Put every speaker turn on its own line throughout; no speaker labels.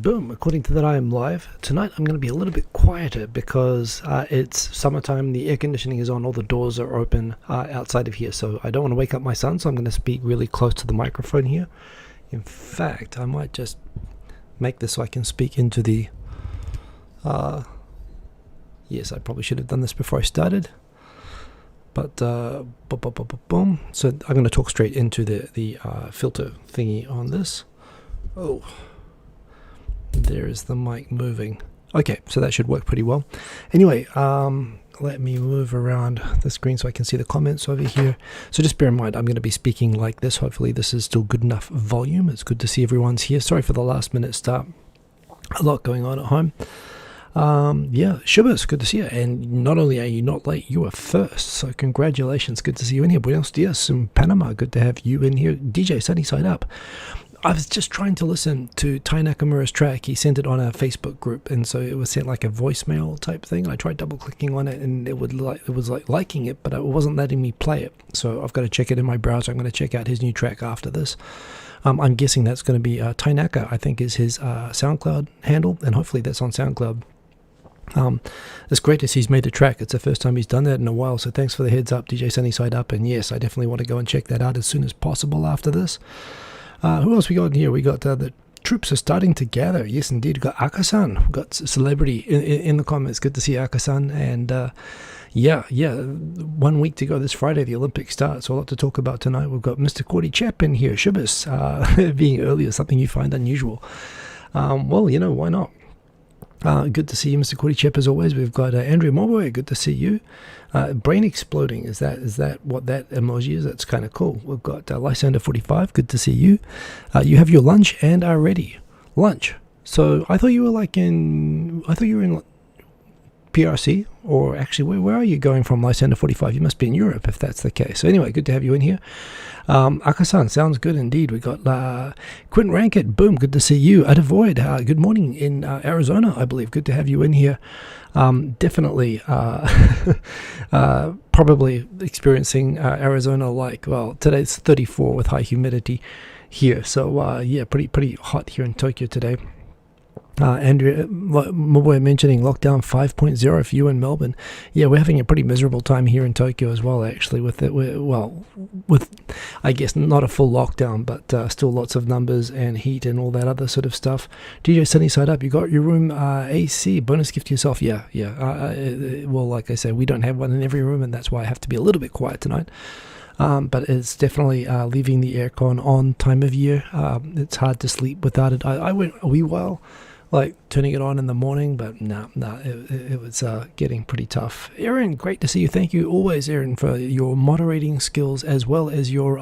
Boom, according to that I am live. Tonight I'm going to be a little bit quieter because it's summertime, the air conditioning is on, all the doors are open outside of here, so I don't want to wake up my son, so I'm going to speak really close to the microphone here. In fact, I might just make this so I can speak into the... yes, I probably should have done this before I started. But, boom. So I'm going to talk straight into the filter thingy on this. Oh, there is the mic moving. Okay, so that should work pretty well. Anyway, let me move around the screen so I can see the comments over here. So just bear in mind, I'm going to be speaking like this. Hopefully this is still good enough volume. It's good to see everyone's here. Sorry for the last minute start. A lot going on at home. Yeah, Shubas, good to see you. And not only are you not late, you are first. So congratulations. Good to see you in here. Buenos dias in Panama. Good to have you in here. DJ Sunny Side Up. I was just trying to listen to Tai Nakamura's track. He sent it on a Facebook group, and so it was sent like a voicemail type thing. I tried double clicking on it, and it was like liking it, but it wasn't letting me play it. So I've got to check it in my browser. I'm going to check out his new track after this. I'm guessing that's going to be Tai Naka, I think, is his SoundCloud handle, and hopefully that's on SoundCloud. It's great to see he's made a track. It's the first time he's done that in a while, so thanks for the heads up, DJ Sunny Side Up. And yes, I definitely want to go and check that out as soon as possible after this. Who else we got in here? We got the troops are starting to gather. Yes, indeed. We've got Akasan. We've got celebrity in the comments. Good to see Akasan. And yeah, 1 week to go this Friday. The Olympics start. So a lot to talk about tonight. We've got Mr. Cordy Chap in here. Shubis, being early is something you find unusual. Well, you know, why not? Good to see you, Mr. Cordy Chep, as always. We've got Andrea Morboy, good to see you. Brain exploding, is that what that emoji is? That's kind of cool. We've got Lysander 45, good to see you. You have your lunch and are ready. Lunch. So I thought you were in PRC, or actually, where are you going from, Lysander 45? You must be in Europe if that's the case. So anyway, good to have you in here. Akasan, sounds good indeed. We got Quentin Rankett, boom, good to see you. Avoid, good morning in Arizona, I believe. Good to have you in here. Definitely, probably experiencing Arizona like, well, today's 34 with high humidity here. So yeah, pretty hot here in Tokyo today. Andrea Moboy mentioning lockdown 5.0 for you in Melbourne. Yeah, we're having a pretty miserable time here in Tokyo as well, actually, with it. With I guess not a full lockdown, but still lots of numbers and heat and all that other sort of stuff. DJ Sunny Side Up, you got your room AC, bonus gift to yourself. Yeah. Well, like I say, we don't have one in every room, and that's why I have to be a little bit quiet tonight. But it's definitely leaving the aircon on time of year. It's hard to sleep without it. I went a wee while like turning it on in the morning, but it was getting pretty tough. Aaron, great to see you. Thank you always, Aaron, for your moderating skills as well as your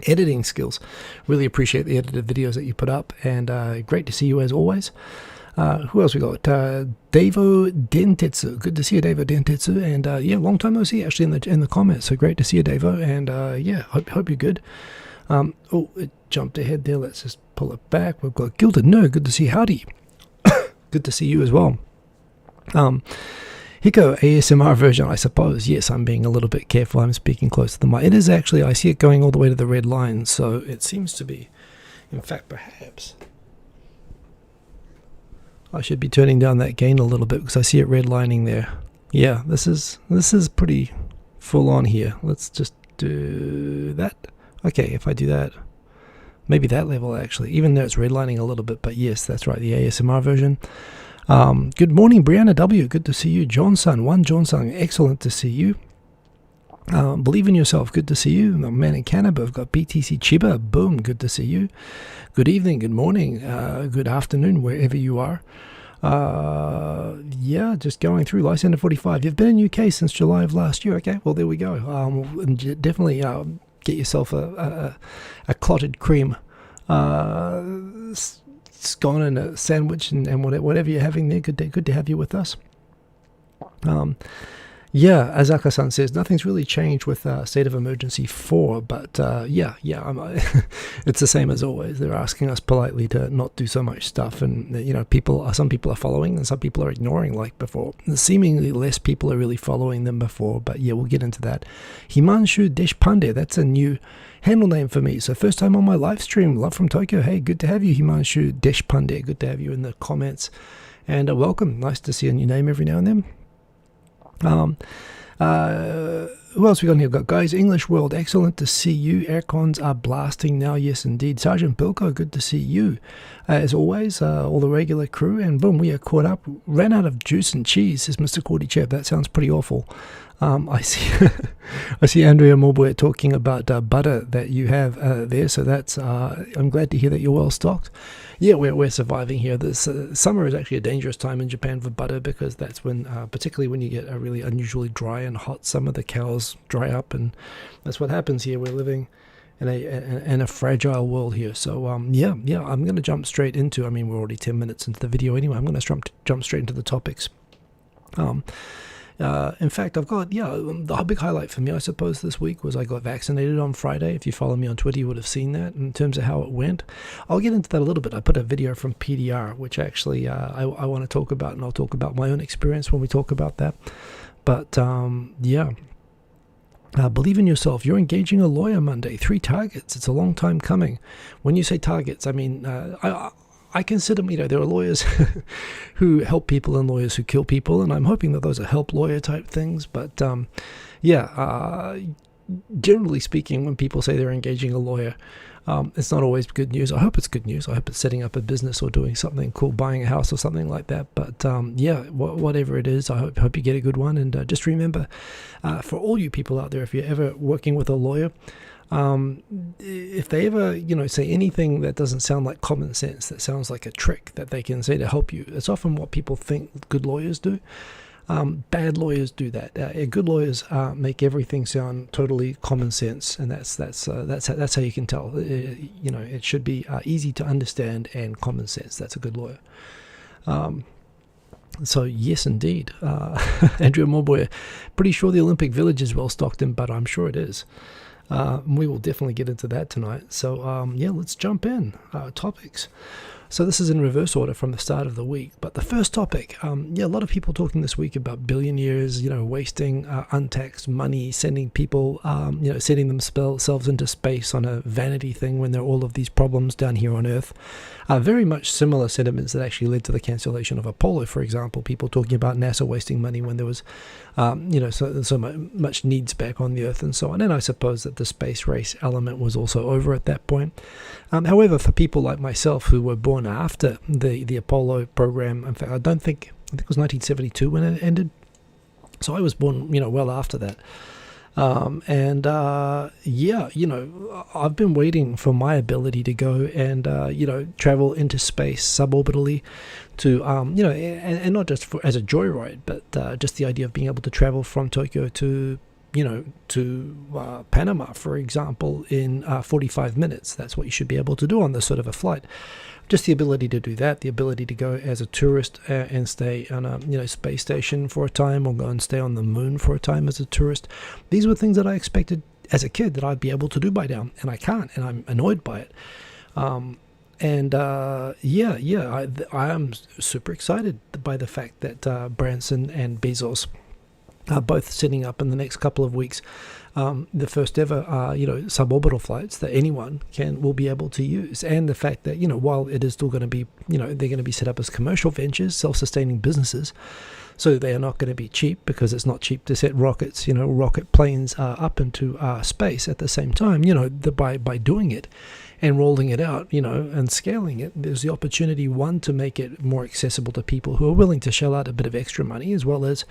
editing skills. Really appreciate the edited videos that you put up, and great to see you as always. Who else we got? Davo Dentetsu. Good to see you, Davo Dentetsu. And yeah, long time no see actually in the comments. So great to see you, Davo. And yeah, hope you're good. Oh, it jumped ahead there. Let's just pull it back. We've got Gilded Nerd. Good to see Howdy. Good to see you as well. Hiko ASMR version, I suppose. Yes, I'm being a little bit careful. I'm speaking close to the mic. It is actually, I see it going all the way to the red line. So it seems to be, in fact, perhaps I should be turning down that gain a little bit because I see it redlining there. Yeah, this is pretty full on here. Let's just do that. Okay, if I do that, maybe that level actually, even though it's redlining a little bit, but yes, that's right, the ASMR version. Good morning, Brianna W. Good to see you. Johnson, excellent to see you. Believe in yourself, good to see you. The man in Canada, I've got BTC Chiba, boom, good to see you. Good evening, good morning, good afternoon, wherever you are. Yeah, just going through Lysander 45. You've been in UK since July of last year. Okay, well, there we go. Definitely get yourself a clotted cream scone and a sandwich and whatever you're having there. Good to have you with us. Yeah, as Aka-san says, nothing's really changed with State of Emergency 4, but it's the same as always. They're asking us politely to not do so much stuff, and some people are following and some people are ignoring like before. Seemingly less people are really following than before, but yeah, we'll get into that. Himanshu Deshpande, that's a new handle name for me. So first time on my live stream, love from Tokyo. Hey, good to have you, Himanshu Deshpande. Good to have you in the comments, and welcome. Nice to see a new name every now and then. Who else we got here? We've got Guys English World, excellent to see you. Aircons are blasting now, yes indeed. Sergeant Bilko, good to see you. As always, all the regular crew, and boom, we are caught up. Ran out of juice and cheese, says Mr. Cordychev. That sounds pretty awful. I see I see Andrea Morboy talking about butter that you have there, so that's I'm glad to hear that you're well stocked. Yeah, we're surviving here. This summer is actually a dangerous time in Japan for butter, because that's when, particularly when you get a really unusually dry and hot summer, the cows dry up, and that's what happens here. We're living in a fragile world here. So I'm going to jump straight into. I mean, we're already 10 minutes into the video anyway. I'm going to jump straight into the topics. In fact, I've got, the big highlight for me, I suppose, this week was I got vaccinated on Friday. If you follow me on Twitter, you would have seen that in terms of how it went. I'll get into that a little bit. I put a video from PDR, which actually I want to talk about, and I'll talk about my own experience when we talk about that. But, believe in yourself. You're engaging a lawyer Monday. 3 targets. It's a long time coming. When you say targets, I mean, I consider, there are lawyers who help people and lawyers who kill people, and I'm hoping that those are help lawyer type things. But generally speaking, when people say they're engaging a lawyer, it's not always good news. I hope it's good news. I hope it's setting up a business or doing something cool, buying a house or something like that. But whatever it is, I hope you get a good one. And just remember, for all you people out there, if you're ever working with a lawyer, if they ever, say anything that doesn't sound like common sense, that sounds like a trick that they can say to help you, it's often what people think good lawyers do. Bad lawyers do that. Good lawyers make everything sound totally common sense, and that's how you can tell. It should be easy to understand and common sense. That's a good lawyer. So yes, indeed, Andrea Morboy, pretty sure the Olympic Village is well stocked in butter. I'm sure it is. We will definitely get into that tonight. So let's jump in. Topics. So this is in reverse order from the start of the week. But the first topic, a lot of people talking this week about billionaires, wasting untaxed money, sending people, sending themselves into space on a vanity thing when there are all of these problems down here on Earth. Very much similar sentiments that actually led to the cancellation of Apollo, for example. People talking about NASA wasting money when there was, so much needs back on the Earth and so on. And I suppose that the space race element was also over at that point. However, for people like myself who were born after the Apollo program, in fact, I think it was 1972 when it ended. So I was born, well after that. I've been waiting for my ability to go and, travel into space suborbitally to, and not just as a joyride, but just the idea of being able to travel from Tokyo to Panama, for example, in 45 minutes. That's what you should be able to do on this sort of a flight. Just the ability to do that, the ability to go as a tourist and stay on a space station for a time, or go and stay on the moon for a time as a tourist. These were things that I expected as a kid that I'd be able to do by now, and I can't, and I'm annoyed by it. I am super excited by the fact that Branson and Bezos are both setting up in the next couple of weeks the first ever suborbital flights that anyone will be able to use, and the fact that while it is still going to be they're going to be set up as commercial ventures, self-sustaining businesses, so they are not going to be cheap, because it's not cheap to set rockets, rocket planes up into space. At the same time, by doing it and rolling it out, and scaling it, there's the opportunity, one, to make it more accessible to people who are willing to shell out a bit of extra money, as well as,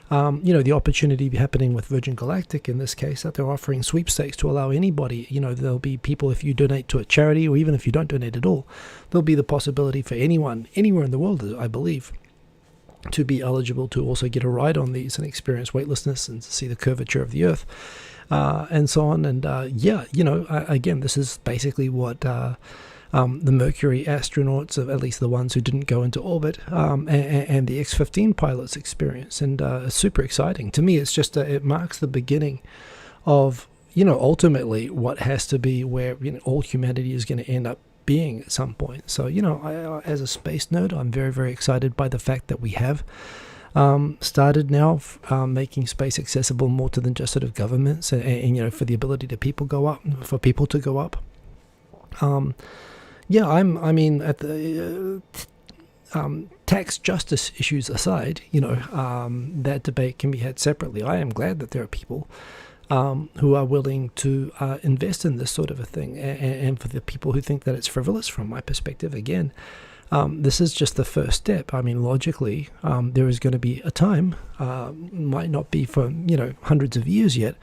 the opportunity happening with Virgin Galactic in this case, that they're offering sweepstakes to allow anybody, there'll be people, if you donate to a charity, or even if you don't donate at all, there'll be the possibility for anyone, anywhere in the world, I believe, to be eligible to also get a ride on these and experience weightlessness and see the curvature of the Earth. And so on. And again, this is basically what the Mercury astronauts, at least the ones who didn't go into orbit, and the X-15 pilots' experience. And it's super exciting. To me, it's just it marks the beginning of, ultimately what has to be where all humanity is going to end up being at some point. So, as a space nerd, I'm very, very excited by the fact that we have started now making space accessible more to than just sort of governments, and for the ability to people to go up. At the tax justice issues aside, that debate can be had separately. I am glad that there are people who are willing to invest in this sort of a thing, and for the people who think that it's frivolous, from my perspective, again, this is just the first step. I mean, logically, there is going to be a time, might not be for hundreds of years yet,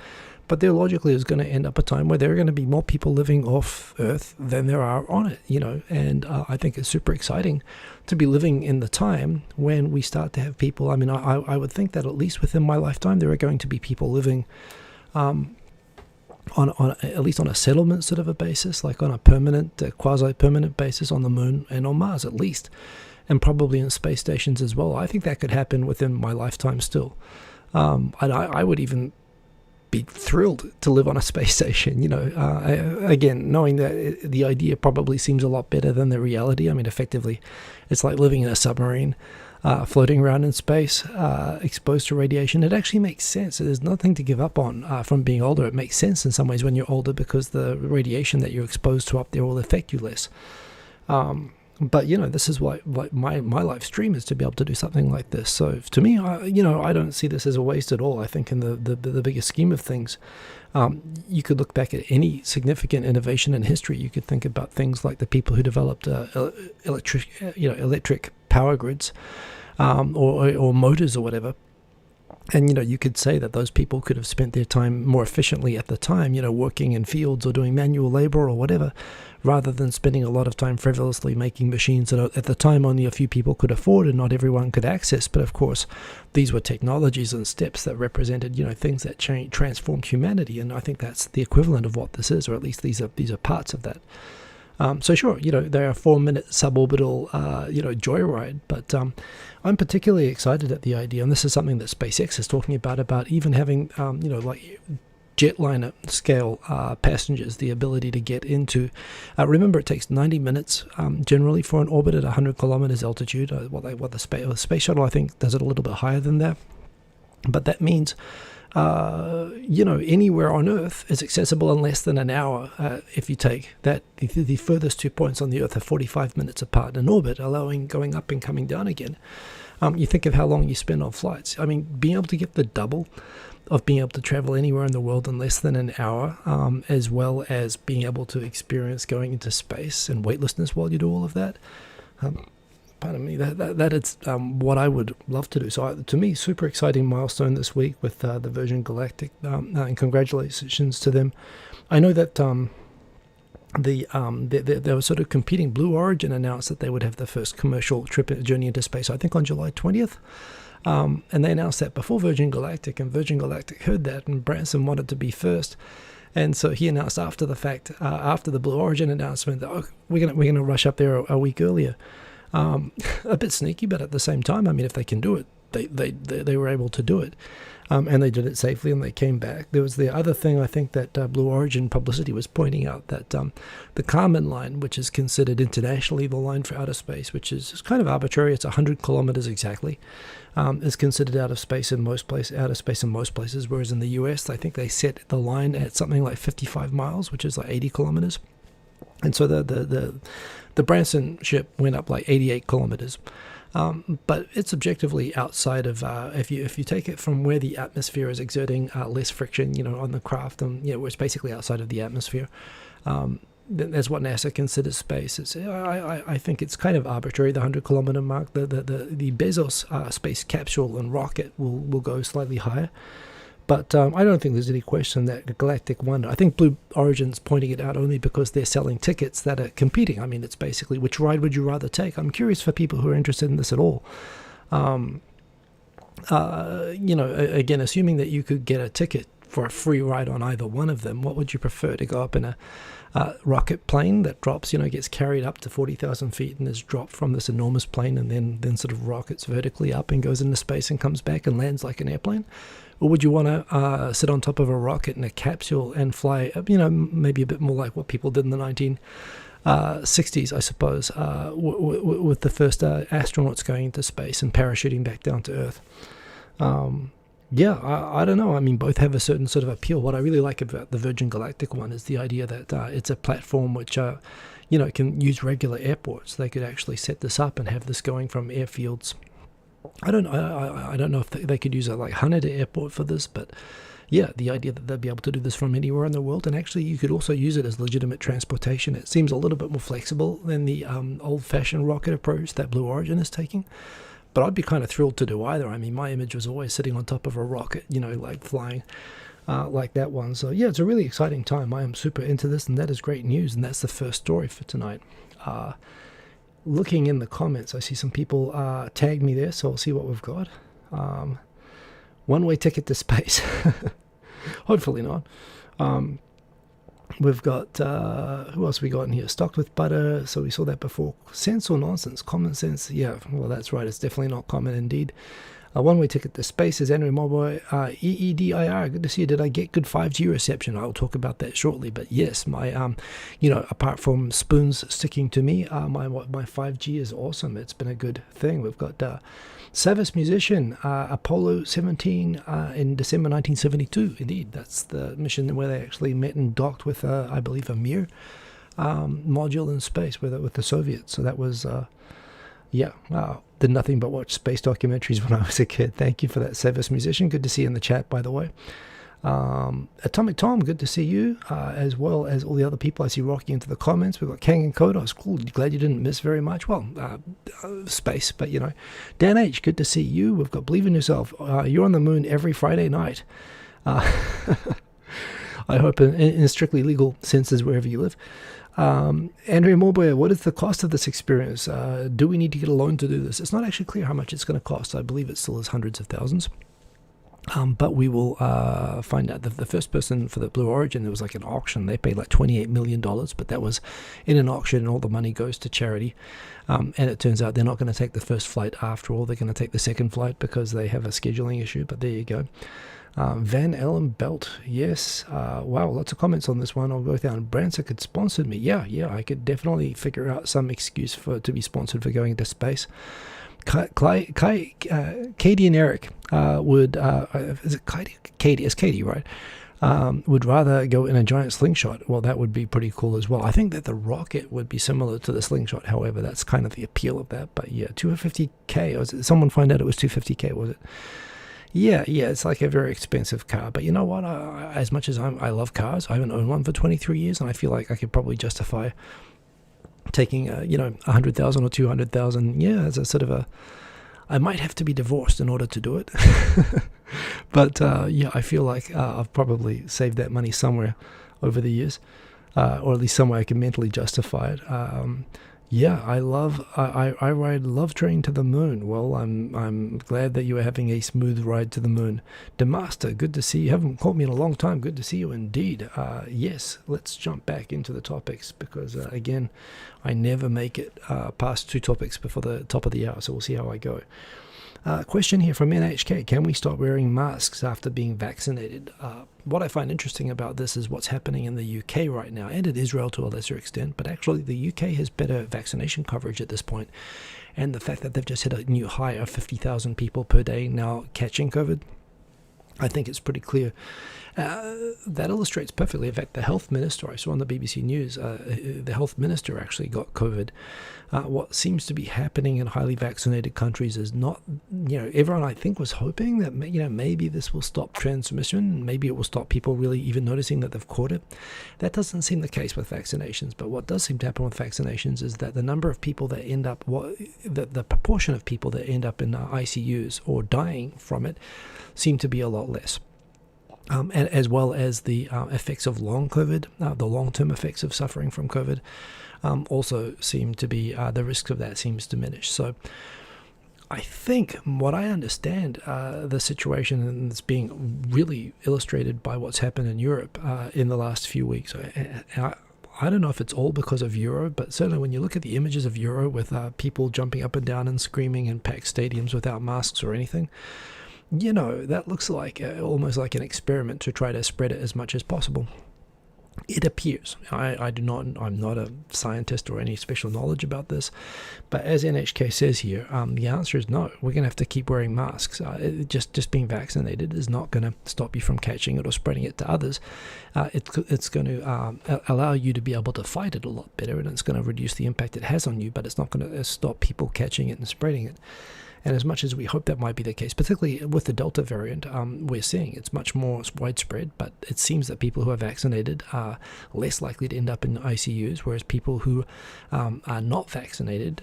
but there logically is going to end up a time where there are going to be more people living off Earth than there are on it, and I think it's super exciting to be living in the time when we start to have people. I mean, I would think that at least within my lifetime, there are going to be people living on at least on a settlement sort of a basis, like on a permanent, quasi-permanent basis on the moon and on Mars at least, and probably in space stations as well. I think that could happen within my lifetime still. And I would even be thrilled to live on a space station, again, knowing that the idea probably seems a lot better than the reality. I mean, effectively, it's like living in a submarine, floating around in space, exposed to radiation. It actually makes sense. There's nothing to give up on from being older. It makes sense in some ways when you're older, because the radiation that you're exposed to up there will affect you less. But this is what my life's dream is, to be able to do something like this. So to me, I don't see this as a waste at all. I think in the bigger scheme of things, you could look back at any significant innovation in history. You could think about things like the people who developed electric power grids, or motors or whatever. And, you could say that those people could have spent their time more efficiently at the time, working in fields or doing manual labor or whatever, rather than spending a lot of time frivolously making machines that at the time only a few people could afford and not everyone could access. But of course, these were technologies and steps that represented, things that transformed humanity. And I think that's the equivalent of what this is, or at least these are parts of that. So sure, they are a 4-minute suborbital, joyride, but I'm particularly excited at the idea, and this is something that SpaceX is talking about even having, like jetliner scale passengers, the ability to get into. Remember, it takes 90 minutes generally for an orbit at 100 kilometers altitude. The space shuttle, I think, does it a little bit higher than that, but that means anywhere on Earth is accessible in less than an hour if you take that. The furthest 2 points on the Earth are 45 minutes apart in orbit, allowing going up and coming down again. You think of how long you spend on flights. I mean, being able to get the double of being able to travel anywhere in the world in less than an hour, as well as being able to experience going into space and weightlessness while you do all of that. Pardon me, that is what I would love to do. So to me, super exciting milestone this week with the Virgin Galactic, and congratulations to them. I know that they were sort of competing. Blue Origin announced that they would have the first commercial journey into space, I think on July 20th. And they announced that before Virgin Galactic, and Virgin Galactic heard that, and Branson wanted to be first. And so he announced after the fact, after the Blue Origin announcement, that we're gonna rush up there a week earlier. A bit sneaky, but at the same time, I mean, if they can do it, they were able to do it, and they did it safely, and they came back. There was the other thing, I think, that Blue Origin publicity was pointing out, that the Kármán line, which is considered internationally the line for outer space, which is kind of arbitrary, it's 100 kilometers exactly, is considered outer space in most places, whereas in the US, I think they set the line at something like 55 miles, which is like 80 kilometers. And so the Branson ship went up like 88 kilometers. But it's objectively outside of, if you take it from where the atmosphere is exerting less friction, on the craft, and where it's basically outside of the atmosphere, that's what NASA considers space. I think it's kind of arbitrary, the 100-kilometer mark. The Bezos space capsule and rocket will go slightly higher. But I don't think there's any question that Galactic won. I think Blue Origin's pointing it out only because they're selling tickets that are competing. I mean, it's basically, which ride would you rather take? I'm curious for people who are interested in this at all. Again, assuming that you could get a ticket for a free ride on either one of them, what would you prefer? To go up in a rocket plane that drops, gets carried up to 40,000 feet and is dropped from this enormous plane and then sort of rockets vertically up and goes into space and comes back and lands like an airplane? Or would you want to sit on top of a rocket in a capsule and fly, maybe a bit more like what people did in the 1960s, I suppose, with the first astronauts going into space and parachuting back down to Earth? I don't know. I mean, both have a certain sort of appeal. What I really like about the Virgin Galactic one is the idea that it's a platform which, can use regular airports. They could actually set this up and have this going from airfields. I don't know if they could use a like Haneda airport for this, but yeah, the idea that they'll be able to do this from anywhere in the world, and actually you could also use it as legitimate transportation. It seems a little bit more flexible than the old-fashioned rocket approach that Blue Origin is taking. But I'd be kind of thrilled to do either. I mean, my image was always sitting on top of a rocket, like flying like that one. So yeah, it's a really exciting time. I am super into this, and that is great news. And that's the first story for tonight. Looking in the comments, I see some people tagged me there, so I'll see what we've got. One-way ticket to space. Hopefully not. We've got, who else we got in here? Stocked with butter, so we saw that before. Sense or nonsense? Common sense? Yeah, well, that's right. It's definitely not common indeed. One-way ticket to space is Andrew Moboy. EEDIR, good to see you. Did I get good 5G reception? I'll talk about that shortly. But yes, my, apart from spoons sticking to me, my 5G is awesome. It's been a good thing. We've got Service Musician, Apollo 17 in December 1972. Indeed, that's the mission where they actually met and docked with, I believe, a Mir module in space with the Soviets. So that was, did nothing but watch space documentaries when I was a kid. Thank you for that, Service Musician. Good to see you in the chat, by the way. Atomic Tom, good to see you, as well as all the other people I see rocking into the comments. We've got Kang and Kodos. Cool, glad you didn't miss very much. Well, space, but Dan H, good to see you. We've got Believe in Yourself. You're on the moon every Friday night. I hope in strictly legal senses wherever you live. Andrea Morboy, what is the cost of this experience? Do we need to get a loan to do this? It's not actually clear how much it's going to cost. I believe it still is hundreds of thousands. But we will find out. The first person for the Blue Origin, there was like an auction. They paid like $28 million, but that was in an auction, and all the money goes to charity. And it turns out they're not going to take the first flight after all. They're going to take the second flight because they have a scheduling issue, but there you go. Van Ellen Belt, yes. Wow, lots of comments on this one. I'll go down. Branson could sponsor me. Yeah, I could definitely figure out some excuse to be sponsored for going into space. Katie and Eric would, is it Katie? Katie, it's Katie, right? Would rather go in a giant slingshot. Well, that would be pretty cool as well. I think that the rocket would be similar to the slingshot. However, that's kind of the appeal of that. But yeah, 250K. Was it, someone find out it was 250K, was it? Yeah, it's like a very expensive car. But you know what? As much as I love cars, I haven't owned one for 23 years, and I feel like I could probably justify taking, 100,000 or 200,000, as a sort of a, I might have to be divorced in order to do it. But, I feel like I've probably saved that money somewhere over the years, or at least somewhere I can mentally justify it. I ride Love Train to the moon. Well, I'm glad that you are having a smooth ride to the moon. Demaster, good to see you. Haven't caught me in a long time. Good to see you indeed. Yes, let's jump back into the topics because, again, I never make it past 2 topics before the top of the hour, so we'll see how I go. Question here from NHK. Can we stop wearing masks after being vaccinated? What I find interesting about this is what's happening in the UK right now, and in Israel to a lesser extent, but actually the UK has better vaccination coverage at this point, and the fact that they've just hit a new high of 50,000 people per day now catching COVID, I think it's pretty clear. That illustrates perfectly. In fact, the health minister, I saw on the BBC News, the health minister actually got COVID. What seems to be happening in highly vaccinated countries is not, everyone I think was hoping that, maybe this will stop transmission. Maybe it will stop people really even noticing that they've caught it. That doesn't seem the case with vaccinations. But what does seem to happen with vaccinations is that the number of people that end up, the proportion of people that end up in ICUs or dying from it seem to be a lot less. And as well as the effects of long COVID, the long-term effects of suffering from COVID, also seem to be, the risk of that seems diminished. So I think, what I understand, the situation, and it's being really illustrated by what's happened in Europe in the last few weeks. I don't know if it's all because of Euro, but certainly when you look at the images of Euro with people jumping up and down and screaming in packed stadiums without masks or anything, that looks like almost like an experiment to try to spread it as much as possible. It appears. I'm not a scientist or any special knowledge about this, but as NHK says here, the answer is no. We're going to have to keep wearing masks. Just being vaccinated is not going to stop you from catching it or spreading it to others. It's going to allow you to be able to fight it a lot better, and it's going to reduce the impact it has on you, but it's not going to stop people catching it and spreading it. And as much as we hope that might be the case, particularly with the Delta variant, we're seeing it's much more widespread, but it seems that people who are vaccinated are less likely to end up in ICUs, whereas people who are not vaccinated,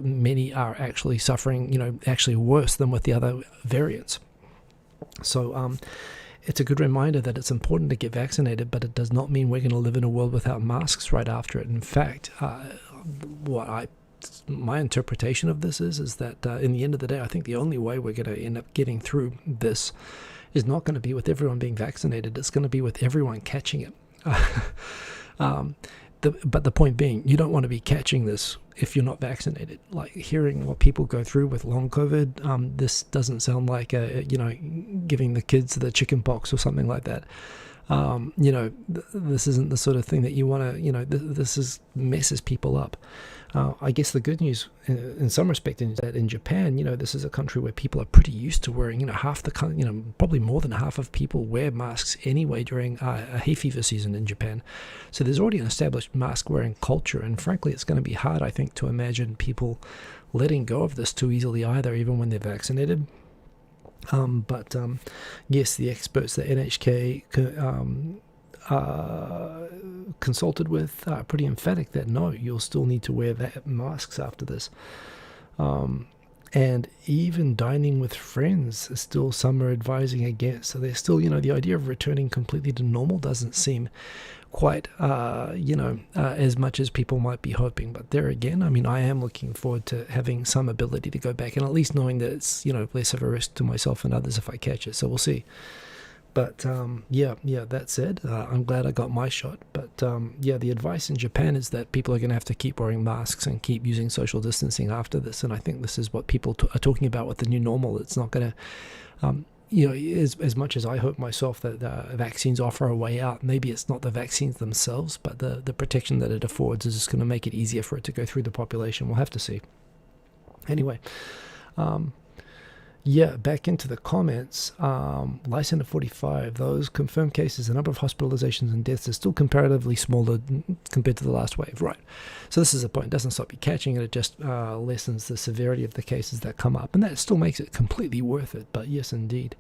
many are actually suffering, actually worse than with the other variants. So it's a good reminder that it's important to get vaccinated, but it does not mean we're going to live in a world without masks right after it. In fact, my interpretation of this is that in the end of the day, I think the only way we're going to end up getting through this is not going to be with everyone being vaccinated. It's going to be with everyone catching it. But the point being, you don't want to be catching this if you're not vaccinated. Like hearing what people go through with long COVID, this doesn't sound like giving the kids the chicken pox or something like that. This isn't the sort of thing that you want to, this messes people up. I guess the good news in some respect is that in Japan, this is a country where people are pretty used to wearing, probably more than half of people wear masks anyway during a hay fever season in Japan. So there's already an established mask wearing culture. And frankly, it's going to be hard, I think, to imagine people letting go of this too easily either, even when they're vaccinated. But yes, the experts that NHK consulted with are pretty emphatic that no, you'll still need to wear masks after this. And even dining with friends, still some are advising against. So there's still, the idea of returning completely to normal doesn't seem quite, as much as people might be hoping. But there again, I am looking forward to having some ability to go back and at least knowing that it's, less of a risk to myself and others if I catch it. So we'll see. But that said, I'm glad I got my shot. But the advice in Japan is that people are going to have to keep wearing masks and keep using social distancing after this. And I think this is what people are talking about with the new normal. It's not going to, as much as I hope myself that vaccines offer a way out, maybe it's not the vaccines themselves, but the protection that it affords is just going to make it easier for it to go through the population. We'll have to see. Anyway, back into the comments. Lysander 45, those confirmed cases, the number of hospitalizations and deaths is still comparatively smaller compared to the last wave. Right. So this is the point. It doesn't stop you catching it. It just lessens the severity of the cases that come up. And that still makes it completely worth it. But yes, indeed.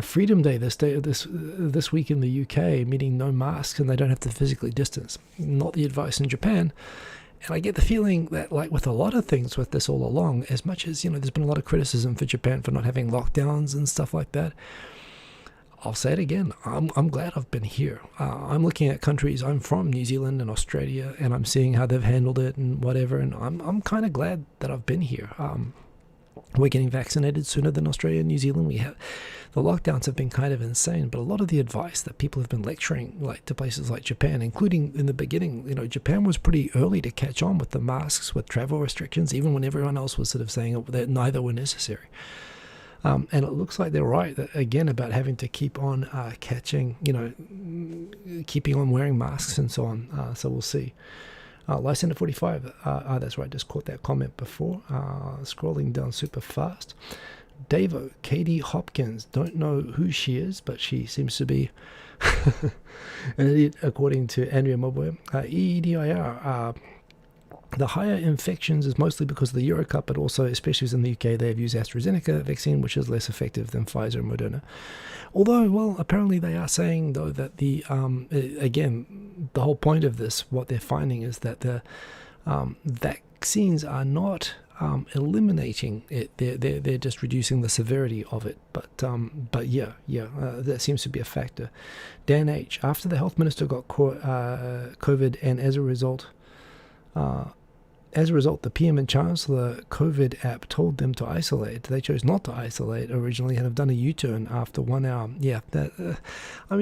Freedom Day this week in the UK, meaning no masks and they don't have to physically distance. Not the advice in Japan. And I get the feeling that, like with a lot of things with this all along, as much as, there's been a lot of criticism for Japan for not having lockdowns and stuff like that, I'll say it again, I'm glad I've been here. I'm looking at countries, I'm from New Zealand and Australia, and I'm seeing how they've handled it and whatever, and I'm kind of glad that I've been here. We're getting vaccinated sooner than Australia and New Zealand. The lockdowns have been kind of insane, but a lot of the advice that people have been lecturing to places like Japan, including in the beginning, Japan was pretty early to catch on with the masks, with travel restrictions, even when everyone else was sort of saying that neither were necessary. And it looks like they're right, again, about having to keep on keeping on wearing masks and so on. So we'll see. Lysander 45, that's right, just caught that comment before. Scrolling down super fast. Davo, Katie Hopkins, don't know who she is, but she seems to be an idiot, according to Andrea Moboy. EEDIR, the higher infections is mostly because of the Eurocup, but also, especially in the UK, they have used AstraZeneca vaccine, which is less effective than Pfizer and Moderna. Although, well, apparently they are saying, though, that again, the whole point of this, what they're finding is that the vaccines are not eliminating it. They're just reducing the severity of it. But that seems to be a factor. Dan H, after the health minister got COVID, and as a result, As a result, the PM and Chancellor COVID app told them to isolate. They chose not to isolate originally and have done a U-turn after 1 hour. Yeah,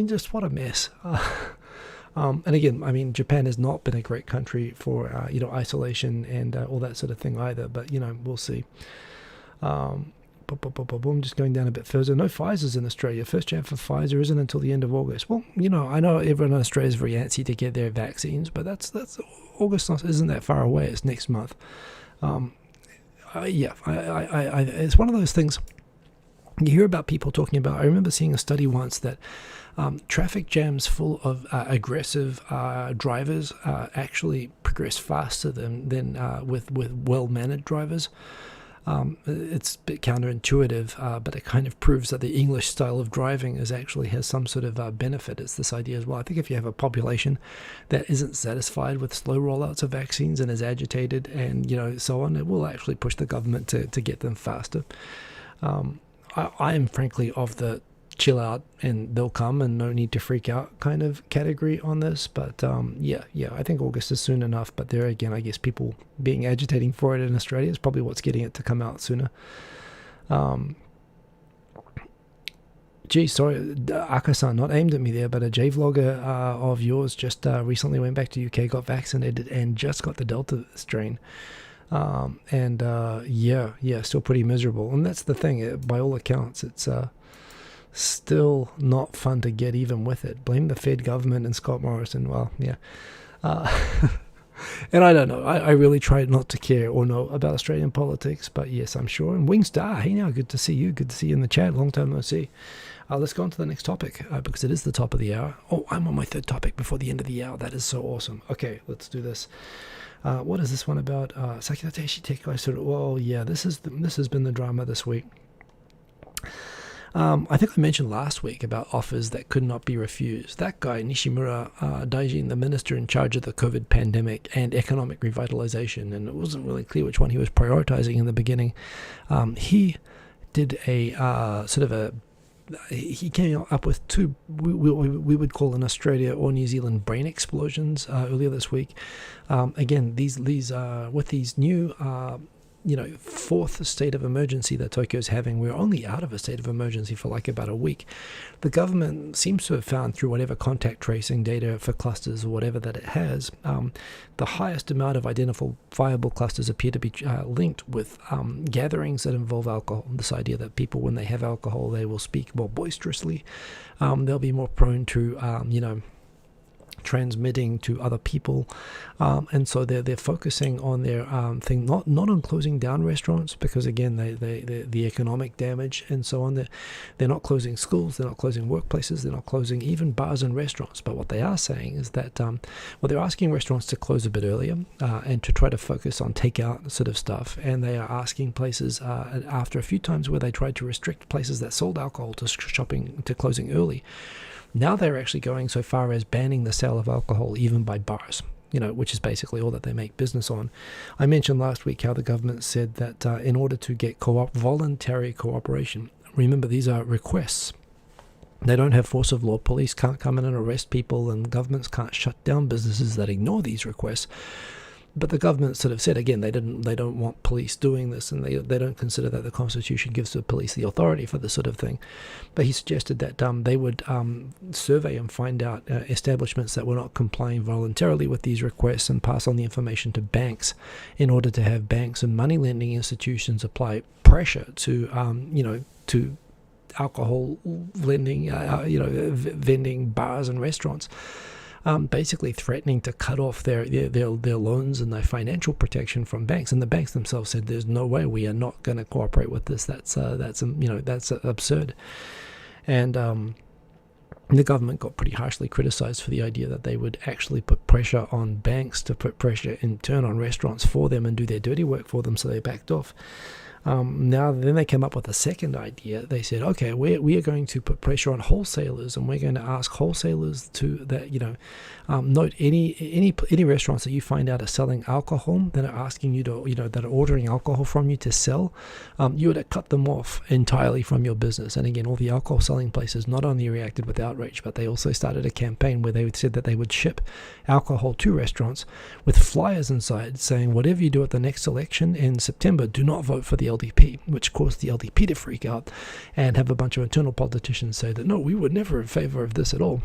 just what a mess. And again, Japan has not been a great country for, isolation and all that sort of thing either. But, we'll see. I'm just going down a bit further. No Pfizer's in Australia. First jab for Pfizer isn't until the end of August. Well, I know everyone in Australia is very antsy to get their vaccines, but that's August isn't that far away. It's next month. It's one of those things you hear about people talking about. I remember seeing a study once that traffic jams full of aggressive drivers actually progress faster than with well-mannered drivers. It's a bit counterintuitive, but it kind of proves that the English style of driving has some sort of benefit. It's this idea as well. I think if you have a population that isn't satisfied with slow rollouts of vaccines and is agitated and so on, it will actually push the government to get them faster. I am frankly of the chill out and they'll come and no need to freak out kind of category on this, but I think August is soon enough. But there again, I guess people being agitating for it in Australia is probably what's getting it to come out sooner. Sorry, Aka-san, not aimed at me there, but a J-vlogger of yours just recently went back to UK, got vaccinated and just got the Delta strain. Still pretty miserable. And that's the thing, by all accounts, it's still not fun to get even with it. Blame the Fed government and Scott Morrison. Well, yeah. And I don't know. I really try not to care or know about Australian politics, but yes, I'm sure. And Wingstar, hey now, good to see you. Good to see you in the chat. Long time no see. Let's go on to the next topic because it is the top of the hour. Oh, I'm on my third topic before the end of the hour. That is so awesome. Okay, let's do this. What is this one about? Sakirateshi Tekai. Well, yeah, this has been the drama this week. I think I mentioned last week about offers that could not be refused. That guy, Nishimura Daijin, the minister in charge of the COVID pandemic and economic revitalization, and it wasn't really clear which one he was prioritizing in the beginning. He did he came up with two we would call in Australia or New Zealand brain explosions earlier this week. Again, these with these new fourth state of emergency that Tokyo's having. We're only out of a state of emergency for like about a week. The government seems to have found through whatever contact tracing data for clusters or whatever that it has, the highest amount of identifiable clusters appear to be linked with gatherings that involve alcohol. This idea that people, when they have alcohol, they will speak more boisterously. They'll be more prone to, transmitting to other people, and so they're focusing on their thing, not on closing down restaurants, because again the economic damage and so on. They're not closing schools, they're not closing workplaces, they're not closing even bars and restaurants. But what they are saying is that they're asking restaurants to close a bit earlier and to try to focus on takeout sort of stuff. And they are asking places after a few times where they tried to restrict places that sold alcohol to shopping to closing early. Now they're actually going so far as banning the sale of alcohol even by bars, which is basically all that they make business on. I mentioned last week how the government said that in order to get voluntary cooperation, remember these are requests. They don't have force of law. Police can't come in and arrest people, and governments can't shut down businesses that ignore these requests. But the government sort of said, again, they don't want police doing this, and they don't consider that the Constitution gives the police the authority for this sort of thing. But he suggested that they would survey and find out establishments that were not complying voluntarily with these requests and pass on the information to banks in order to have banks and money lending institutions apply pressure to to alcohol lending, vending bars and restaurants. Basically threatening to cut off their loans and their financial protection from banks. And the banks themselves said, "There's no way, we are not going to cooperate with this. That's absurd." And the government got pretty harshly criticized for the idea that they would actually put pressure on banks to put pressure in turn on restaurants for them and do their dirty work for them. So they backed off. Now, then they came up with a second idea. They said, okay, we are going to put pressure on wholesalers, and we're going to ask wholesalers to note any restaurants that you find out are selling alcohol, that are asking you to, that are ordering alcohol from you to sell. You would cut them off entirely from your business. And again, all the alcohol selling places not only reacted with outrage, but they also started a campaign where they said that they would ship alcohol to restaurants with flyers inside saying, whatever you do at the next election in September, do not vote for the LDP, which caused the LDP to freak out and have a bunch of internal politicians say that, no, we were never in favor of this at all.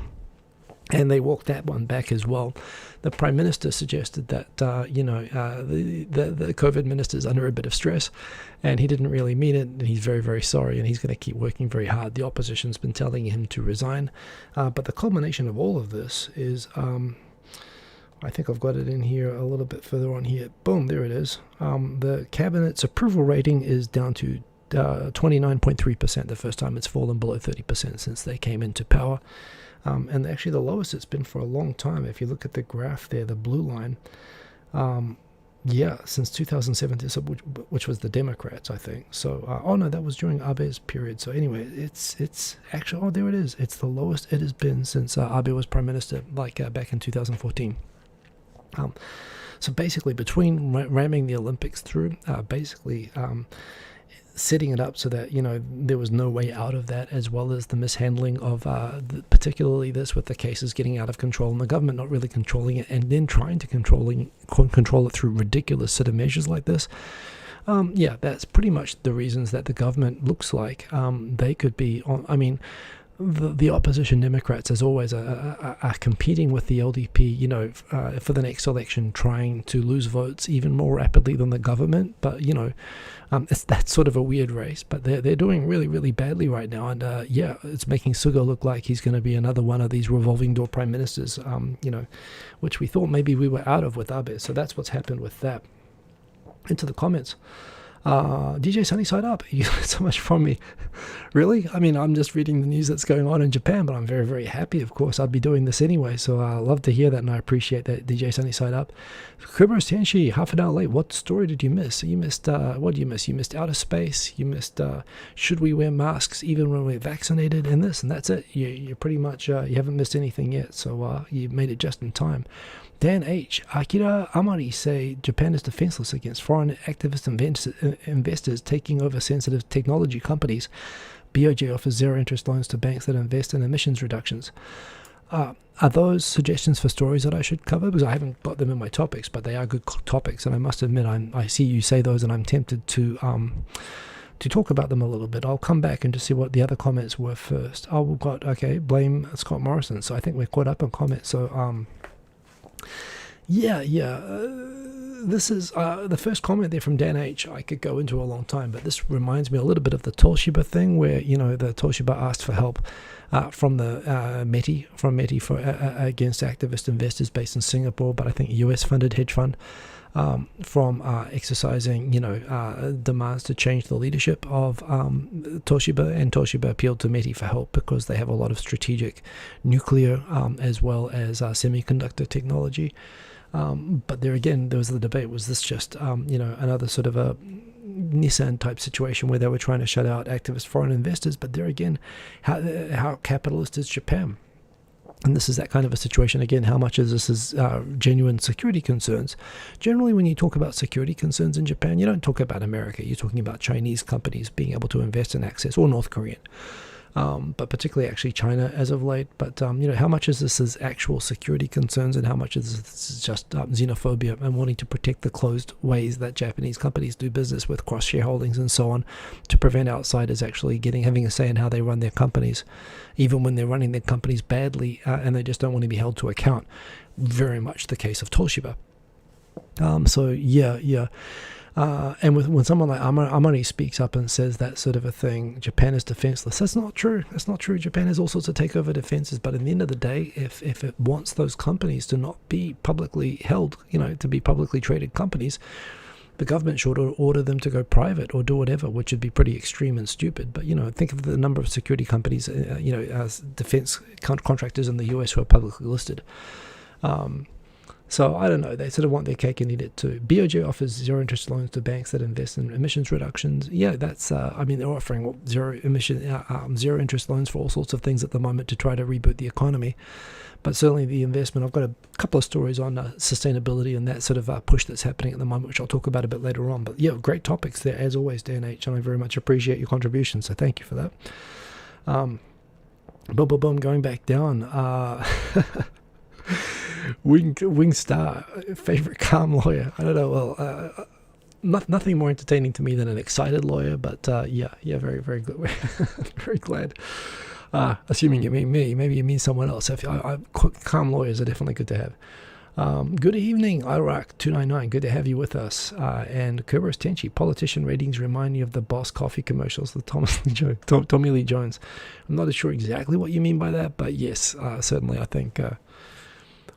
And they walked that one back as well. The Prime Minister suggested that, the COVID minister is under a bit of stress, and he didn't really mean it, and he's very, very sorry, and he's going to keep working very hard. The opposition's been telling him to resign. But the culmination of all of this is, I think I've got it in here a little bit further on here. Boom, there it is. The Cabinet's approval rating is down to 29.3%, the first time it's fallen below 30% since they came into power. And actually the lowest it's been for a long time. If you look at the graph there, the blue line, since 2017, so which was the Democrats, I think. So, no, that was during Abe's period. So anyway, it's actually, there it is. It's the lowest it has been since Abe was Prime Minister, back in 2014. So basically, between ramming the Olympics through, setting it up so that there was no way out of that, as well as the mishandling of particularly this with the cases getting out of control and the government not really controlling it, and then trying to control it through ridiculous sort of measures like this. That's pretty much the reasons that the government looks like they could be on. I mean, the opposition Democrats, as always, are competing with the LDP, for the next election, trying to lose votes even more rapidly than the government. But, that's sort of a weird race. But they're doing really, really badly right now. And, it's making Suga look like he's going to be another one of these revolving door prime ministers, which we thought maybe we were out of with Abe. So that's what's happened with that. Into the comments. DJ Sunny Side Up, you learned so much from me. Really? I mean, I'm just reading the news that's going on in Japan, but I'm very, very happy, of course. I'd be doing this anyway, so I love to hear that, and I appreciate that, DJ Sunny Side Up. Kuberos Tenshi, half an hour late. What story did you miss? You missed, what did you miss? You missed outer space. You missed, should we wear masks even when we're vaccinated, and this, and that's it. You're pretty much, you haven't missed anything yet, so you made it just in time. Dan H. Akira Amari say Japan is defenseless against foreign activist investors taking over sensitive technology companies. BOJ offers zero-interest loans to banks that invest in emissions reductions. Are those suggestions for stories that I should cover? Because I haven't got them in my topics, but they are good topics, and I must admit I see you say those, and I'm tempted to talk about them a little bit. I'll come back and just see what the other comments were first. Blame Scott Morrison. So I think we're caught up on comments. So this is the first comment there from Dan H. I could go into a long time, but this reminds me a little bit of the Toshiba thing, where the Toshiba asked for help from the METI for against activist investors based in Singapore, but I think US-funded hedge fund, from exercising demands to change the leadership of Toshiba, and Toshiba appealed to METI for help because they have a lot of strategic nuclear as well as semiconductor technology. But there was the debate, was this just another sort of a Nissan type situation where they were trying to shut out activist foreign investors? But there again, how capitalist is Japan? And this is that kind of a situation. Again, how much of this is genuine security concerns? Generally, when you talk about security concerns in Japan, you don't talk about America. You're talking about Chinese companies being able to invest and access, or North Korean. But particularly actually China as of late. But, how much is this is actual security concerns, and how much is this is just xenophobia and wanting to protect the closed ways that Japanese companies do business with cross-shareholdings and so on, to prevent outsiders actually having a say in how they run their companies, even when they're running their companies badly, and they just don't want to be held to account. Very much the case of Toshiba. And when someone like Amari speaks up and says that sort of a thing, Japan is defenseless, that's not true. That's not true. Japan has all sorts of takeover defenses, but in the end of the day, if it wants those companies to not be publicly held, to be publicly traded companies, the government should order them to go private or do whatever, which would be pretty extreme and stupid. But, think of the number of security companies, as defense contractors in the US who are publicly listed. So I don't know. They sort of want their cake and eat it too. BOJ offers zero interest loans to banks that invest in emissions reductions. Yeah, that's. I mean, they're offering zero interest loans for all sorts of things at the moment to try to reboot the economy. But certainly the investment. I've got a couple of stories on sustainability and that sort of push that's happening at the moment, which I'll talk about a bit later on. But yeah, great topics there as always, Dan H. And I very much appreciate your contribution. So thank you for that. Boom, boom, boom. Going back down. Wing Star, favorite calm lawyer. I don't know. Well, nothing more entertaining to me than an excited lawyer. But yeah, very, very good. Very glad. Assuming you mean me, maybe you mean someone else. Calm lawyers are definitely good to have. Good evening, Iraq299. Good to have you with us. And Kerberos Tenchi, politician ratings remind me of the Boss Coffee commercials, the Tommy Lee Jones. I'm not sure exactly what you mean by that, but yes, certainly I think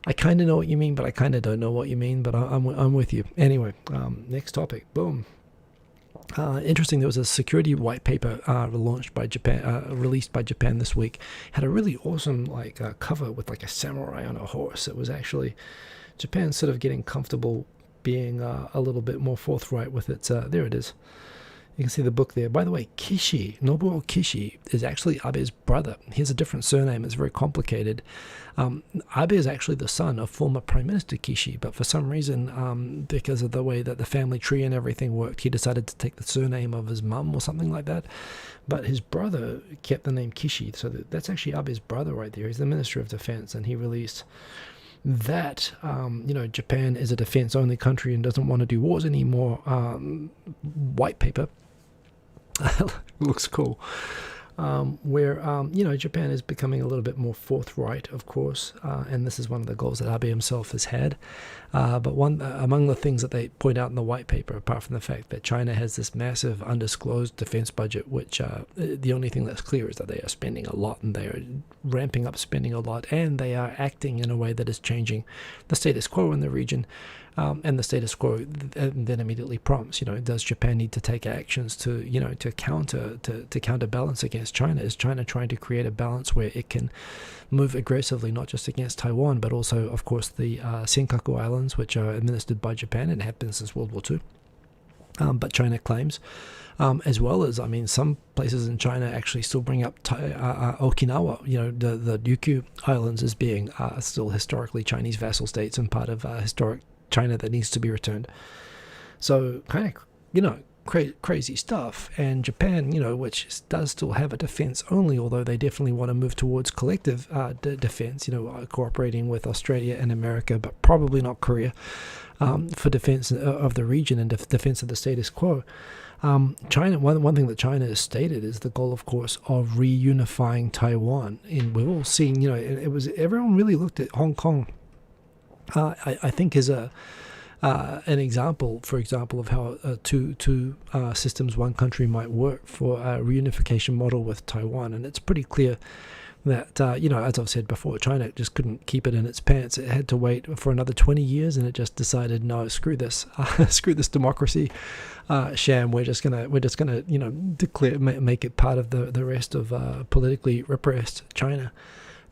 I kind of know what you mean, but I kind of don't know what you mean, but I'm with you. Anyway, next topic. Boom. Interesting. There was a security white paper released by Japan this week. Had a really awesome cover with like a samurai on a horse. It was actually Japan sort of getting comfortable being a little bit more forthright with its. There it is. You can see the book there. By the way, Nobuo Kishi, is actually Abe's brother. He has a different surname. It's very complicated. Abe is actually the son of former Prime Minister Kishi, but for some reason, because of the way that the family tree and everything worked, he decided to take the surname of his mum or something like that. But his brother kept the name Kishi, so that's actually Abe's brother right there. He's the Minister of Defense, and he released that Japan is a defense-only country and doesn't want to do wars anymore. White paper. Looks cool. Where Japan is becoming a little bit more forthright, of course, and this is one of the goals that Abe himself has had. But one among the things that they point out in the white paper, apart from the fact that China has this massive undisclosed defense budget, which the only thing that's clear is that they are spending a lot and they are ramping up spending a lot, and they are acting in a way that is changing the status quo in the region. And the status quo then immediately prompts, does Japan need to take actions to counterbalance against China? Is China trying to create a balance where it can move aggressively, not just against Taiwan, but also, of course, the Senkaku Islands, which are administered by Japan and have been since World War II? But China claims, as well as, some places in China actually still bring up Okinawa, the Ryukyu Islands, as being still historically Chinese vassal states and part of historic China that needs to be returned. So kind of, crazy stuff. And Japan, which does still have a defense only, although they definitely want to move towards collective defense, cooperating with Australia and America, but probably not Korea, for defense of the region and defense of the status quo. China, one thing that China has stated is the goal, of course, of reunifying Taiwan. And we've all seen, everyone really looked at Hong Kong, I think, is an example, for example, of how two systems, one country might work for a reunification model with Taiwan. And it's pretty clear that, as I've said before, China just couldn't keep it in its pants. It had to wait for another 20 years, and it just decided, no, screw this, screw this democracy sham. We're just gonna, declare, make it part of the rest of politically repressed China.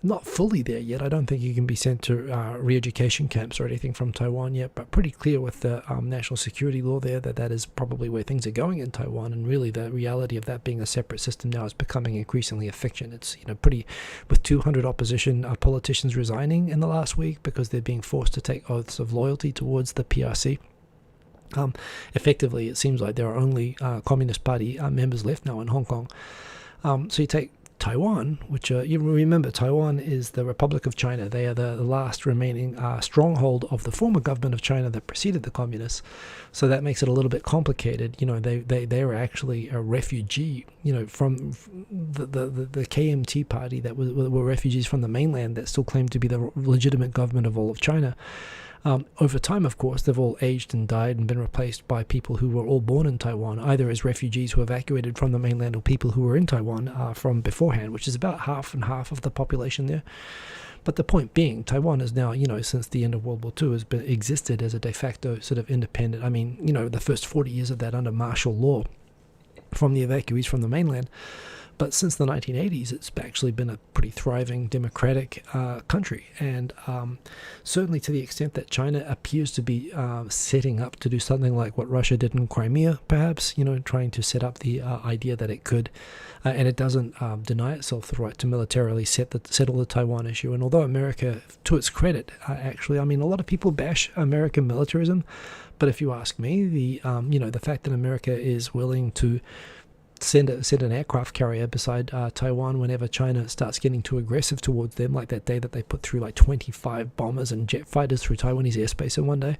Not fully there yet. I don't think you can be sent to re-education camps or anything from Taiwan yet, but pretty clear with the national security law there that is probably where things are going in Taiwan, and really the reality of that being a separate system now is becoming increasingly a fiction. It's pretty, with 200 opposition politicians resigning in the last week because they're being forced to take oaths of loyalty towards the PRC. Effectively, it seems like there are only Communist Party members left now in Hong Kong. So you take Taiwan, which you remember, Taiwan is the Republic of China. They are the last remaining stronghold of the former government of China that preceded the communists. So that makes it a little bit complicated. They were actually a refugee, from the KMT party that were refugees from the mainland that still claimed to be the legitimate government of all of China. Over time, of course, they've all aged and died and been replaced by people who were all born in Taiwan, either as refugees who evacuated from the mainland or people who were in Taiwan from beforehand, which is about half and half of the population there. But the point being, Taiwan is now, since the end of World War II, has existed as a de facto sort of independent. The first 40 years of that under martial law from the evacuees from the mainland. But since the 1980s, it's actually been a pretty thriving democratic country. And certainly to the extent that China appears to be setting up to do something like what Russia did in Crimea, perhaps, trying to set up the idea that it could, and it doesn't deny itself the right to militarily settle the Taiwan issue. And although America, to its credit, actually, I mean, a lot of people bash American militarism, but if you ask me, the fact that America is willing to send an aircraft carrier beside Taiwan whenever China starts getting too aggressive towards them, like that day that they put through like 25 bombers and jet fighters through Taiwanese airspace in one day,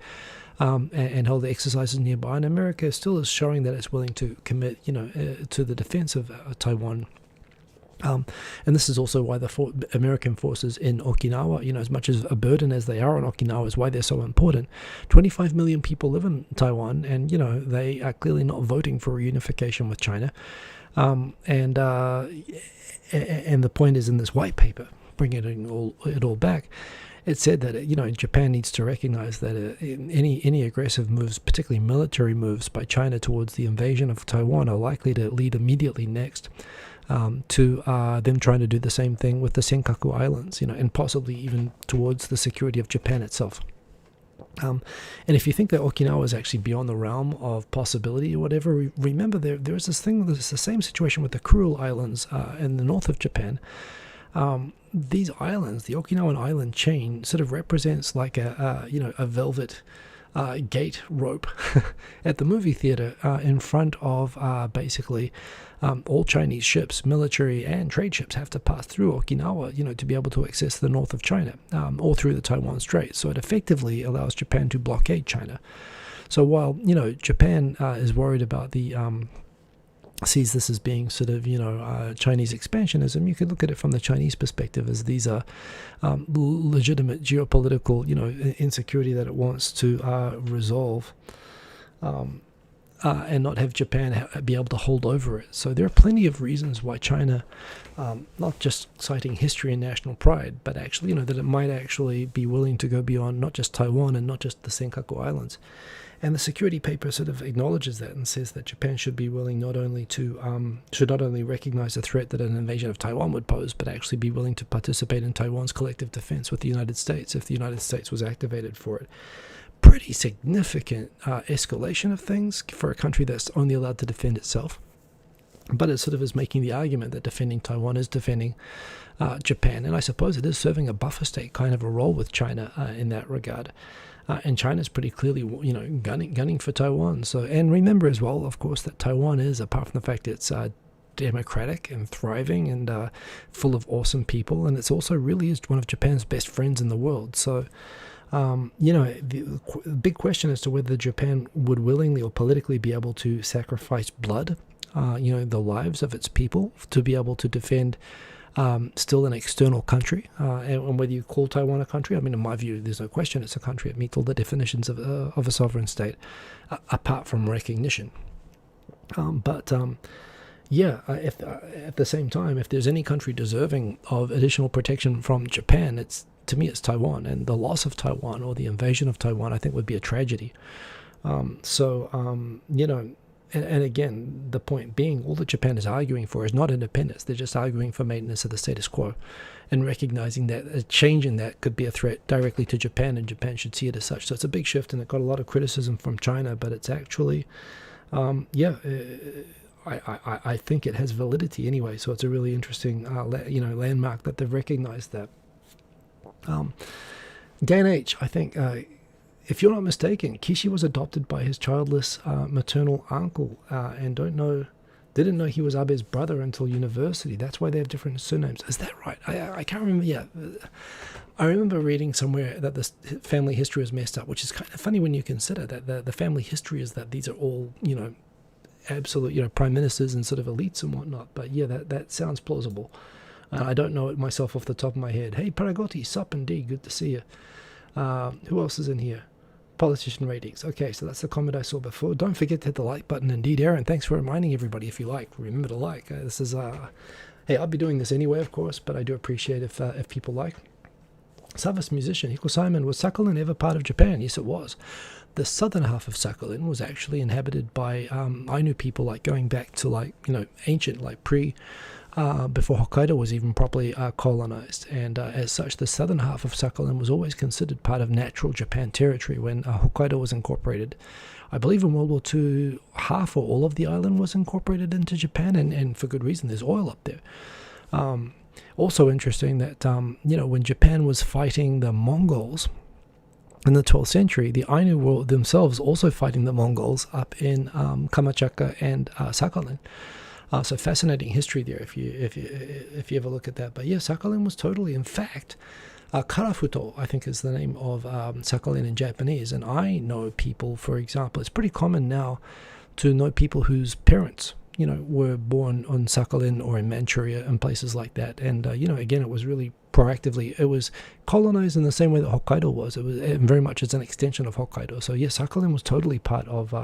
and held the exercises nearby. And America still is showing that it's willing to commit, to the defense of Taiwan. And this is also why the American forces in Okinawa, as much as a burden as they are on Okinawa, is why they're so important. 25 million people live in Taiwan, and they are clearly not voting for reunification with China. And the point is, in this white paper, bringing it all back, it said that Japan needs to recognize that any aggressive moves, particularly military moves by China towards the invasion of Taiwan, are likely to lead immediately next to them trying to do the same thing with the Senkaku Islands, and possibly even towards the security of Japan itself. And if you think that Okinawa is actually beyond the realm of possibility or whatever, remember there's this thing, there's the same situation with the Kuril Islands in the north of Japan. These islands, the Okinawan island chain, sort of represents like a velvet gate rope at the movie theater in front of basically all Chinese ships, military and trade ships, have to pass through Okinawa, to be able to access the north of China, or through the Taiwan Strait. So it effectively allows Japan to blockade China. So while Japan is worried about sees this as being sort of Chinese expansionism, you could look at it from the Chinese perspective as these are legitimate geopolitical insecurity that it wants to resolve, and not have Japan be able to hold over it. So there are plenty of reasons why China, not just citing history and national pride, but actually that it might actually be willing to go beyond not just Taiwan and not just the Senkaku Islands. And the security paper sort of acknowledges that and says that Japan should be willing not only recognize the threat that an invasion of Taiwan would pose, but actually be willing to participate in Taiwan's collective defense with the United States if the United States was activated for it. Pretty significant escalation of things for a country that's only allowed to defend itself. But it sort of is making the argument that defending Taiwan is defending Japan, and I suppose it is serving a buffer state kind of a role with China in that regard. And China's pretty clearly, gunning for Taiwan. So, and remember as well, of course, that Taiwan is, apart from the fact it's democratic and thriving and full of awesome people, and it's also really is one of Japan's best friends in the world. So, the big question as to whether Japan would willingly or politically be able to sacrifice blood, the lives of its people to be able to defend still an external country, and whether you call Taiwan a country, I mean, in my view, there's no question it's a country. It meets all the definitions of a sovereign state, apart from recognition. If at the same time, if there's any country deserving of additional protection from Japan, to me it's Taiwan, and the loss of Taiwan or the invasion of Taiwan, I think, would be a tragedy. And again, the point being, all that Japan is arguing for is not independence. They're just arguing for maintenance of the status quo and recognizing that a change in that could be a threat directly to Japan, and Japan should see it as such. So it's a big shift, and it got a lot of criticism from China, but it's actually, I think it has validity anyway. So it's a really interesting, landmark that they've recognized that. Dan H., I think... if you're not mistaken, Kishi was adopted by his childless maternal uncle, and didn't know he was Abe's brother until university. That's why they have different surnames. Is that right? I can't remember. Yeah, I remember reading somewhere that this family history was messed up, which is kind of funny when you consider that the family history is that these are all absolute prime ministers and sort of elites and whatnot. But yeah, that sounds plausible. I don't know it myself off the top of my head. Hey, Paragotti, sup indeed, good to see you. Who else is in here? Politician ratings. Okay, so that's the comment I saw before. Don't forget to hit the like button. Indeed, Aaron, thanks for reminding everybody. If you like, remember to like. This is hey, I'll be doing this anyway, of course, but I do appreciate if people like. Savas musician Hiko Simon, was Sakhalin ever part of Japan? Yes, it was. The southern half of Sakhalin was actually inhabited by Ainu people, like going back to ancient, pre before Hokkaido was even properly colonized. And as such, the southern half of Sakhalin was always considered part of natural Japan territory when Hokkaido was incorporated. I believe in World War II, half or all of the island was incorporated into Japan, and for good reason. There's oil up there. Also interesting that, when Japan was fighting the Mongols in the 12th century, the Ainu were themselves also fighting the Mongols up in Kamchatka and Sakhalin. So fascinating history there if you ever look at that. But yeah, Sakhalin was totally, in fact, Karafuto, I think is the name of Sakhalin in Japanese. And I know people, for example, it's pretty common now to know people whose parents, were born on Sakhalin or in Manchuria and places like that. And, again, it was really proactively, it was colonized in the same way that Hokkaido was. It was very much as an extension of Hokkaido. So, yes, Sakhalin was totally part of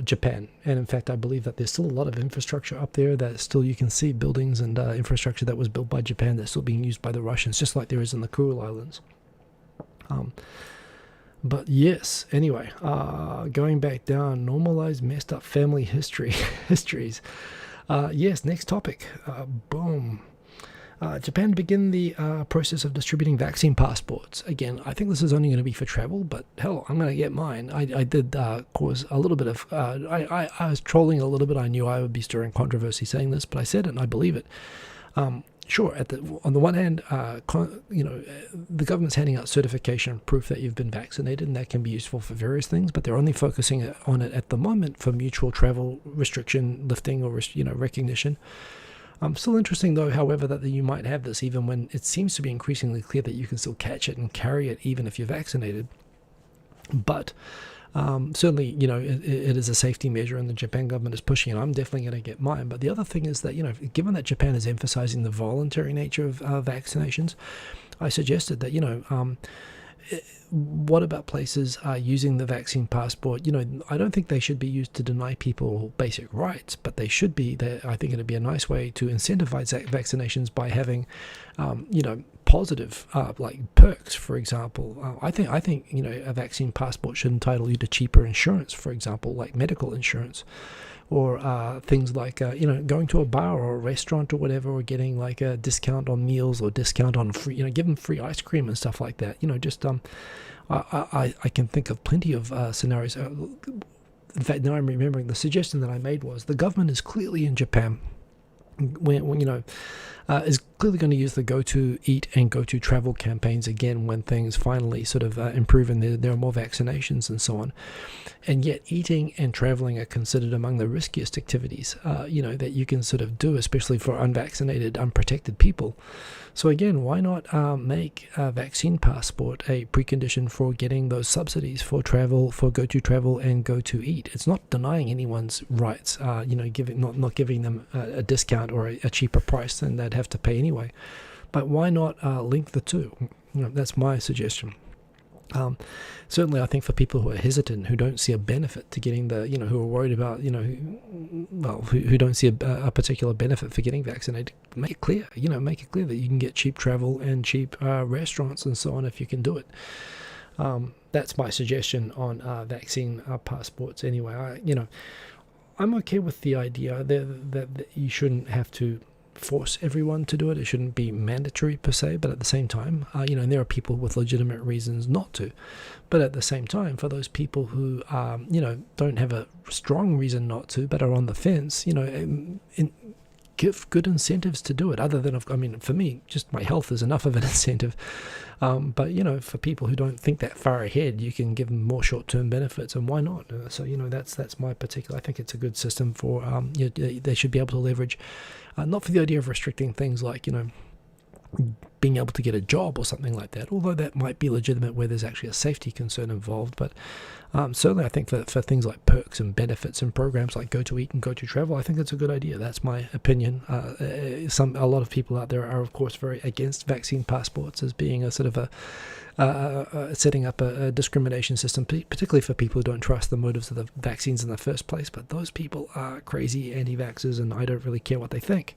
Japan. And, in fact, I believe that there's still a lot of infrastructure up there that still you can see buildings and infrastructure that was built by Japan that's still being used by the Russians, just like there is in the Kuril Islands. But yes, anyway, going back down, normalized messed up family histories. Yes, next topic. Boom. Japan began the process of distributing vaccine passports. Again, I think this is only going to be for travel, but hell, I'm going to get mine. I did cause a little bit of... I was trolling a little bit. I knew I would be stirring controversy saying this, but I said it and I believe it. Sure, on the one hand, the government's handing out certification proof that you've been vaccinated, and that can be useful for various things, but they're only focusing on it at the moment for mutual travel restriction lifting or recognition. Still interesting, though, however, that you might have this even when it seems to be increasingly clear that you can still catch it and carry it even if you're vaccinated. But certainly, it is a safety measure, and the Japan government is pushing it. I'm definitely going to get mine. But the other thing is that, given that Japan is emphasizing the voluntary nature of vaccinations, I suggested that, what about places using the vaccine passport? I don't think they should be used to deny people basic rights, but they should be. I think it'd be a nice way to incentivize vaccinations by having, positive like perks, for example. I think a vaccine passport should entitle you to cheaper insurance, for example, like medical insurance, or things like going to a bar or a restaurant or whatever, or getting like a discount on meals or discount on free, give them free ice cream and stuff like that. I can think of plenty of scenarios. In fact, now I'm remembering the suggestion that I made was the government is clearly in Japan is clearly going to use the Go To Eat and Go To Travel campaigns again when things finally sort of improve and there are more vaccinations and so on. And yet eating and traveling are considered among the riskiest activities, that you can sort of do, especially for unvaccinated, unprotected people. So again, why not make a vaccine passport a precondition for getting those subsidies for travel, for Go To Travel and Go To Eat? It's not denying anyone's rights, not giving them a discount or a cheaper price than they'd have to pay anyway. But why not link the two? That's my suggestion. Certainly, I think for people who are hesitant, who don't see a benefit to getting who are worried about, who don't see a particular benefit for getting vaccinated, make it clear, that you can get cheap travel and cheap restaurants and so on if you can do it. That's my suggestion on vaccine passports. Anyway, I'm okay with the idea that you shouldn't have to force everyone to do it. It shouldn't be mandatory per se, but at the same time, and there are people with legitimate reasons not to. But at the same time, for those people who, don't have a strong reason not to, but are on the fence, give good incentives to do it. Other than, for me, just my health is enough of an incentive. But for people who don't think that far ahead, you can give them more short-term benefits, and why not? So that's my particular. I think it's a good system for. They should be able to leverage, not for the idea of restricting things like being able to get a job or something like that. Although that might be legitimate where there's actually a safety concern involved, but certainly I think for things like perks and benefits and programs like Go To Eat and Go To Travel, I think that's a good idea. That's my opinion. A lot of people out there are, of course, very against vaccine passports as being a sort of setting up a discrimination system, particularly for people who don't trust the motives of the vaccines in the first place. But those people are crazy anti-vaxxers, and I don't really care what they think.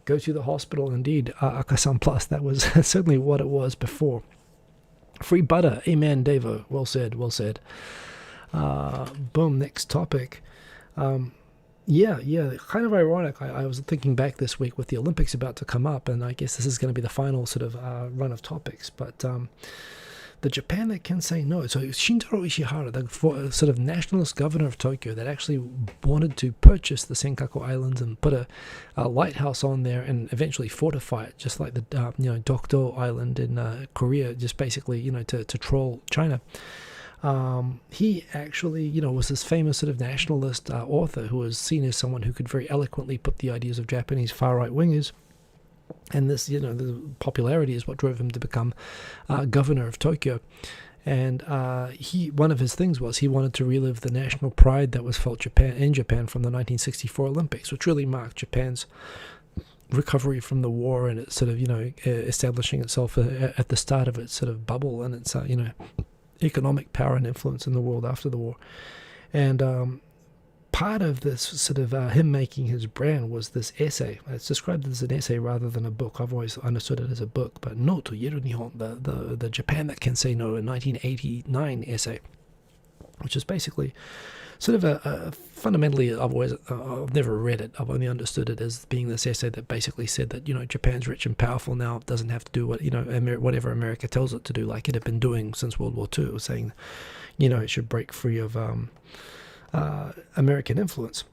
Go to the hospital, indeed. Akasan Plus, that was certainly what it was before. Free butter. Amen, Devo. Well said, well said. Boom, next topic. yeah, kind of ironic. I was thinking back this week with the Olympics about to come up, and I guess this is going to be the final sort of run of topics. But the Japan that can say no. So Shintaro Ishihara, the sort of nationalist governor of Tokyo, that actually wanted to purchase the Senkaku Islands and put a lighthouse on there and eventually fortify it, just like the Dokdo Island in Korea, just basically to troll China. He actually, was this famous sort of nationalist author who was seen as someone who could very eloquently put the ideas of Japanese far-right wingers. And this, the popularity is what drove him to become governor of Tokyo. And one of his things was he wanted to relive the national pride that was felt in Japan from the 1964 Olympics, which really marked Japan's recovery from the war and its sort of, establishing itself at the start of its sort of bubble and its, economic power and influence in the world after the war. And part of this sort of him making his brand was this essay. It's described as an essay rather than a book. I've always understood it as a book. But No to Yeru Nihon, the Japan that can say no, a 1989 essay, which is basically sort of a fundamentally, I've never read it. I've only understood it as being this essay that basically said that Japan's rich and powerful now, it doesn't have to do what whatever America tells it to do, like it had been doing since World War II. It was saying it should break free of American influence.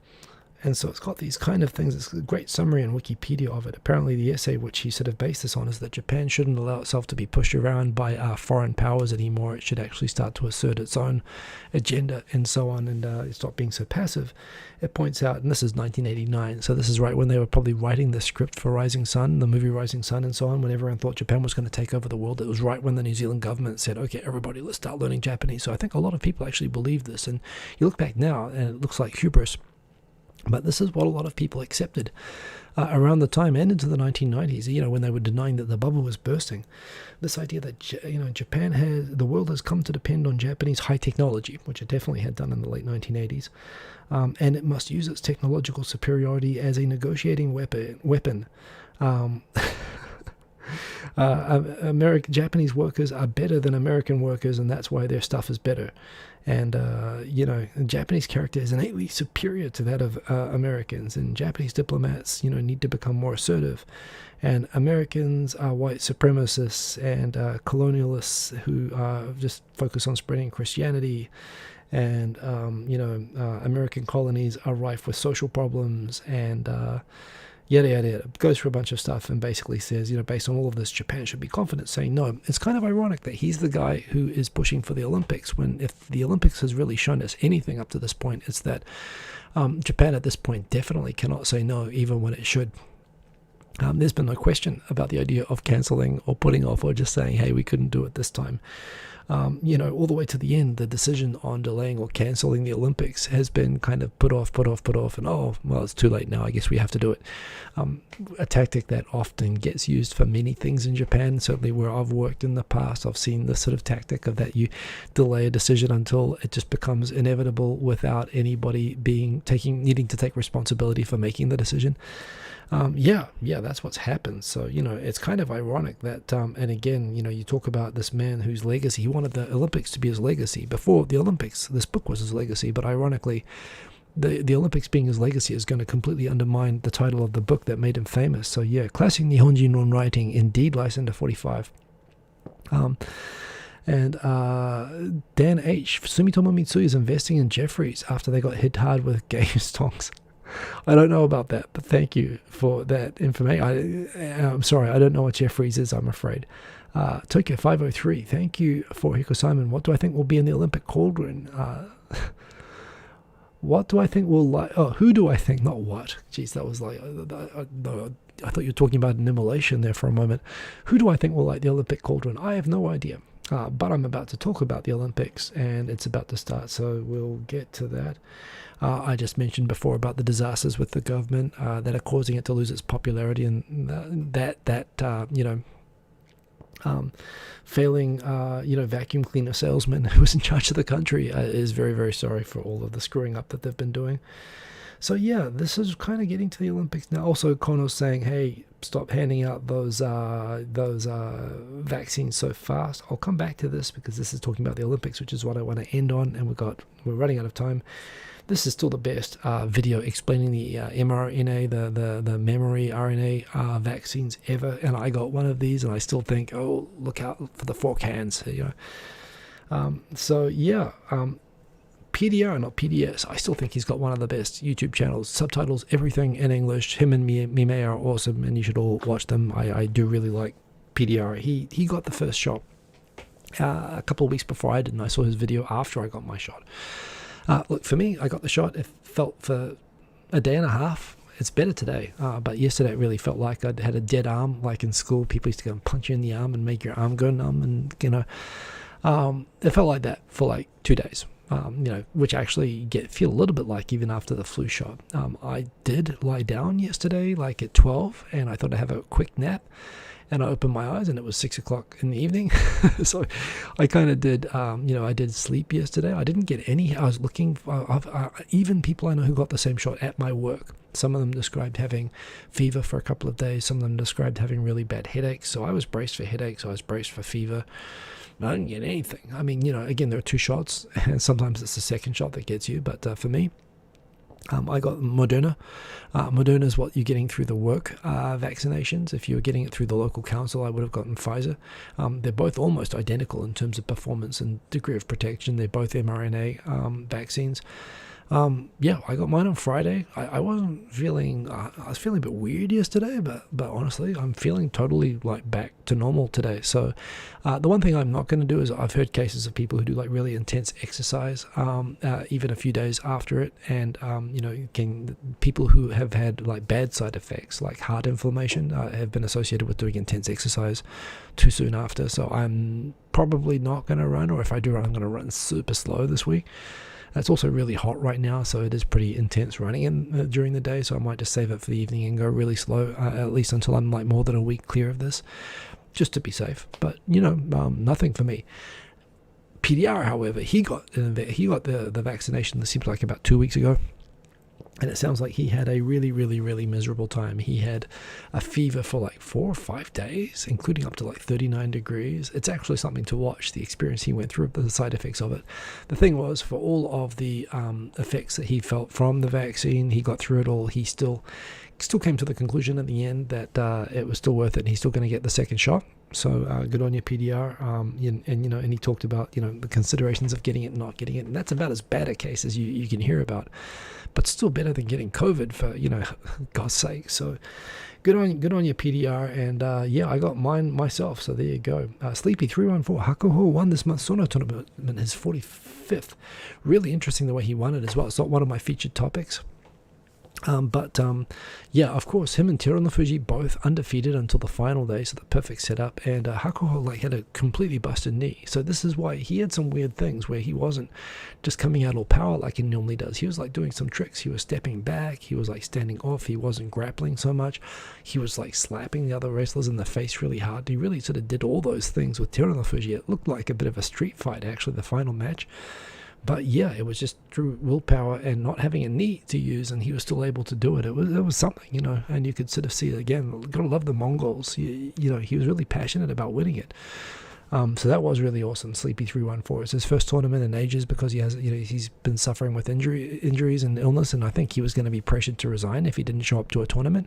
And so it's got these kind of things. It's a great summary in Wikipedia of it. Apparently the essay which he sort of based this on is that Japan shouldn't allow itself to be pushed around by foreign powers anymore. It should actually start to assert its own agenda and so on, and stop being so passive. It points out, and this is 1989, so this is right when they were probably writing the script for Rising Sun, the movie Rising Sun and so on, when everyone thought Japan was going to take over the world. It was right when the New Zealand government said, okay, everybody, let's start learning Japanese. So I think a lot of people actually believe this, and you look back now and it looks like hubris. But this is what a lot of people accepted around the time and into the 1990s, when they were denying that the bubble was bursting. This idea that, the world has come to depend on Japanese high technology, which it definitely had done in the late 1980s, and it must use its technological superiority as a negotiating weapon. Japanese workers are better than American workers, and that's why their stuff is better. And Japanese character is innately superior to that of Americans, and Japanese diplomats need to become more assertive, and Americans are white supremacists and colonialists who just focus on spreading Christianity, and American colonies are rife with social problems, and yada yada yada. Goes through a bunch of stuff and basically says, based on all of this, Japan should be confident, saying no. It's kind of ironic that he's the guy who is pushing for the Olympics, when if the Olympics has really shown us anything up to this point, it's that Japan at this point definitely cannot say no, even when it should. There's been no question about the idea of cancelling or putting off or just saying, hey, we couldn't do it this time. All the way to the end, the decision on delaying or cancelling the Olympics has been kind of put off, and it's too late now, I guess we have to do it. A tactic that often gets used for many things in Japan. Certainly where I've worked in the past, I've seen this sort of tactic of that you delay a decision until it just becomes inevitable without anybody needing to take responsibility for making the decision. That's what's happened. So, it's kind of ironic that, and again, you talk about this man whose legacy, he wanted the Olympics to be his legacy. Before the Olympics, this book was his legacy, but ironically, the Olympics being his legacy is going to completely undermine the title of the book that made him famous. So yeah, classic Nihonjin non writing, indeed, License to 45. And Dan H. Sumitomo Mitsui is investing in Jeffries after they got hit hard with gay stonks. I don't know about that, but thank you for that information. I'm sorry, I don't know what Jeffries is, I'm afraid. Tokyo 503, thank you for Hiko Simon. What do I think will be in the Olympic cauldron? What do I think will like? Oh, who do I think? Not what. Jeez, that was like. I thought you were talking about an immolation there for a moment. Who do I think will light the Olympic cauldron? I have no idea. But I'm about to talk about the Olympics, and it's about to start, so we'll get to that. I just mentioned before about the disasters with the government that are causing it to lose its popularity, and failing vacuum cleaner salesman who was in charge of the country is very, very sorry for all of the screwing up that they've been doing. So yeah, this is kind of getting to the Olympics now. Also, Kono's saying, hey, stop handing out those vaccines so fast. I'll come back to this because this is talking about the Olympics, which is what I want to end on, and we're running out of time. this is still the best video explaining the mRNA, the memory RNA vaccines ever. And I got one of these, and I still think, oh, look out for the fork hands, So yeah, PDR, not PDS. I still think he's got one of the best YouTube channels. Subtitles, everything in English. Him and Mime are awesome, and you should all watch them. I do really like PDR. He got the first shot a couple of weeks before I did, and I saw his video after I got my shot. Look, for me, I got the shot. It felt for a day and a half. It's better today, but yesterday it really felt like I'd had a dead arm. Like in school, people used to go and punch you in the arm and make your arm go numb, and it felt like that for like 2 days. Which I actually feel a little bit like even after the flu shot. I did lie down yesterday, like at 12, and I thought I'd have a quick nap. And I opened my eyes, and it was 6 o'clock in the evening. So I kind of did, I did sleep yesterday. I didn't get any. I was looking for, even people I know who got the same shot at my work. Some of them described having fever for a couple of days. Some of them described having really bad headaches. So I was braced for headaches. I was braced for fever. I didn't get anything. I mean, again, there are 2 shots, and sometimes it's the second shot that gets you. But for me, I got Moderna. Moderna is what you're getting through the work vaccinations. If you were getting it through the local council, I would have gotten Pfizer. They're both almost identical in terms of performance and degree of protection. They're both mRNA vaccines. I got mine on Friday. I wasn't feeling, I was feeling a bit weird yesterday, but honestly, I'm feeling totally like back to normal today. So the one thing I'm not going to do is, I've heard cases of people who do like really intense exercise, even a few days after it. And, people who have had like bad side effects, like heart inflammation, have been associated with doing intense exercise too soon after. So I'm probably not going to run, or if I do run, I'm going to run super slow this week. It's also really hot right now, so it is pretty intense running during the day, so I might just save it for the evening and go really slow, at least until I'm like more than a week clear of this, just to be safe. But, nothing for me. PDR, however, he got the vaccination, this seems like about 2 weeks ago. And it sounds like he had a really, really, really miserable time. He had a fever for like 4 or 5 days, including up to like 39 degrees. It's actually something to watch, the experience he went through, the side effects of it. The thing was, for all of the effects that he felt from the vaccine, he got through it all. He still came to the conclusion at the end that it was still worth it, and he's still going to get the second shot. So good on your PDR. And he talked about the considerations of getting it and not getting it, and that's about as bad a case as you can hear about, but still better than getting COVID, for God's sake. So good on your PDR. And I got mine myself. So there you go. Sleepy 314 Hakuho won this month's Sono tournament, his 45th. Really interesting the way he won it as well. It's not one of my featured topics. Of course, him and Teruno Fuji both undefeated until the final day, so the perfect setup. And Hakuho had a completely busted knee, so this is why he had some weird things where he wasn't just coming out all power like he normally does. He was like doing some tricks. He was stepping back, he was like standing off, he wasn't grappling so much, he was like slapping the other wrestlers in the face really hard. He really sort of did all those things with Teruno Fuji. It looked like a bit of a street fight, actually, the final match. But yeah, it was just through willpower and not having a knee to use, and he was still able to do it. It was something, and you could sort of see it again. Gotta love the Mongols. He was really passionate about winning it. So that was really awesome. Sleepy 314. It's his first tournament in ages because he's been suffering with injuries and illness, and I think he was going to be pressured to resign if he didn't show up to a tournament.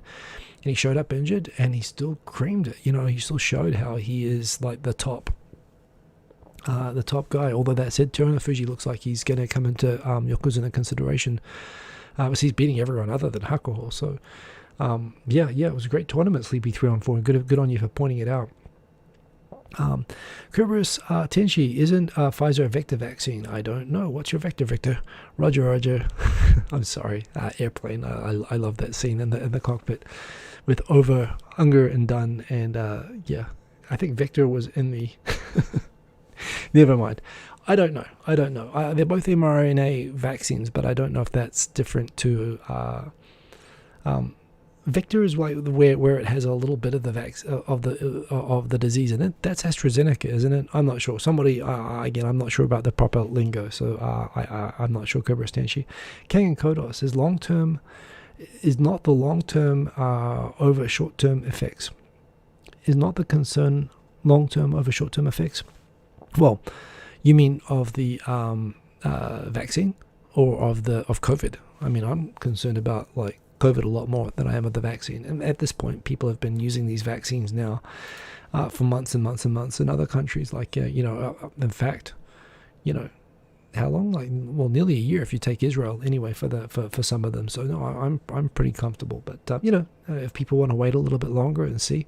And he showed up injured, and he still creamed it. He still showed how he is like the top guy. Although that said, Teruno Fuji looks like he's going to come into Yokozuna consideration. He's beating everyone other than Hakuho. So, it was a great tournament, Sleepy 314. Good on you for pointing it out. Kerberos Tenshi, isn't Pfizer a vector vaccine? I don't know. What's your vector, Victor? Roger. I'm sorry. Airplane. I love that scene in the cockpit with Over, Unger, and Dunn. And I think Vector was in the... Never mind. I don't know. They're both mRNA vaccines, but I don't know if that's different to Vector is like where it has a little bit of the of the disease in it. That's AstraZeneca, isn't it? I'm not sure. Somebody again, I'm not sure about the proper lingo, so I'm not sure. Kerberos Tenshi, Kang and Kodos is not the long term over short term effects. Is not the concern long term over short term effects? Well, you mean of the vaccine, or of COVID. I mean, I'm concerned about like COVID a lot more than I am of the vaccine. And at this point, people have been using these vaccines now for months and months and months in other countries. Like, in fact, how long? Like, well, nearly a year if you take Israel anyway for some of them. So no, I'm pretty comfortable. But if people want to wait a little bit longer and see,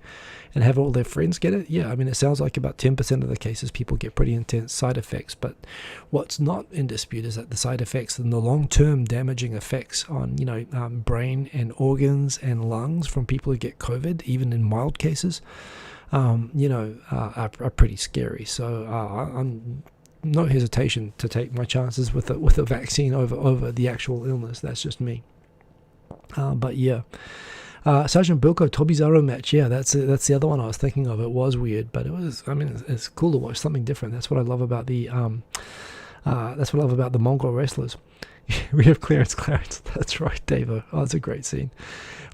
and have all their friends get it, yeah. I mean, it sounds like about 10% of the cases people get pretty intense side effects. But what's not in dispute is that the side effects and the long-term damaging effects on brain and organs and lungs from people who get COVID, even in mild cases, are pretty scary. So I'm no hesitation to take my chances with a vaccine over the actual illness. That's just me. But yeah, Sergeant Bilko Tobizaro match. Yeah, that's the other one I was thinking of. It was weird, but it was. I mean, it's cool to watch something different. That's what I love about the Mongol wrestlers. We have Clarence. That's right, Davo. Oh, it's a great scene.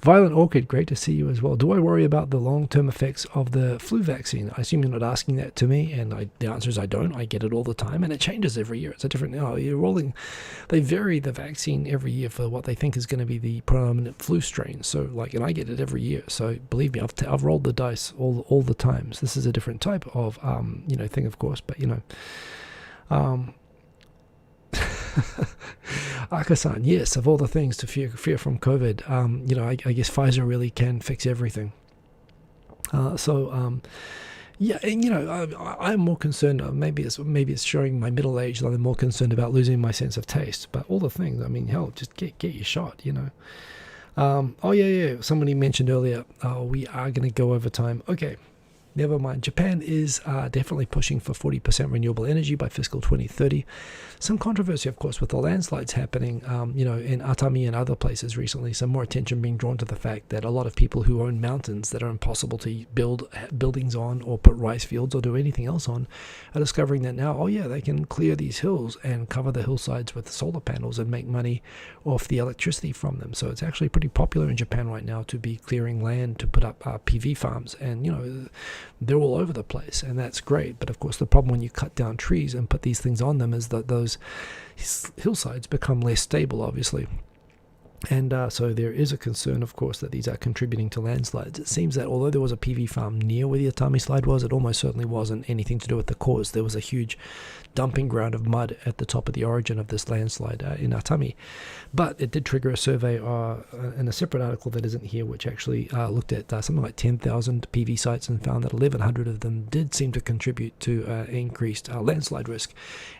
Violent Orchid, great to see you as well. Do I worry about the long-term effects of the flu vaccine? I assume you're not asking that to me, and the answer is I don't. I get it all the time, and it changes every year. It's a different. They vary the vaccine every year for what they think is going to be the predominant flu strain. So, and I get it every year. So, believe me, I've rolled the dice all the times. This is a different type of thing, of course, but Akasan, yes, of all the things to fear from COVID, I guess Pfizer really can fix everything. Yeah, and I'm more concerned. Maybe it's showing my middle age that I'm more concerned about losing my sense of taste. But all the things, I mean, hell, just get your shot. Oh yeah. Somebody mentioned earlier, we are going to go over time. Okay. Never mind. Japan is definitely pushing for 40% renewable energy by fiscal 2030. Some controversy, of course, with the landslides happening, in Atami and other places recently. Some more attention being drawn to the fact that a lot of people who own mountains that are impossible to build buildings on or put rice fields or do anything else on are discovering that now, they can clear these hills and cover the hillsides with solar panels and make money off the electricity from them. So it's actually pretty popular in Japan right now to be clearing land to put up PV farms, and they're all over the place, and that's great. But of course, the problem when you cut down trees and put these things on them is that those hillsides become less stable, obviously. And so there is a concern, of course, that these are contributing to landslides. It seems that although there was a PV farm near where the Atami slide was, it almost certainly wasn't anything to do with the cause. There was a huge dumping ground of mud at the top of the origin of this landslide in Atami. But it did trigger a survey in a separate article that isn't here, which actually looked at something like 10,000 PV sites and found that 1,100 of them did seem to contribute to increased landslide risk,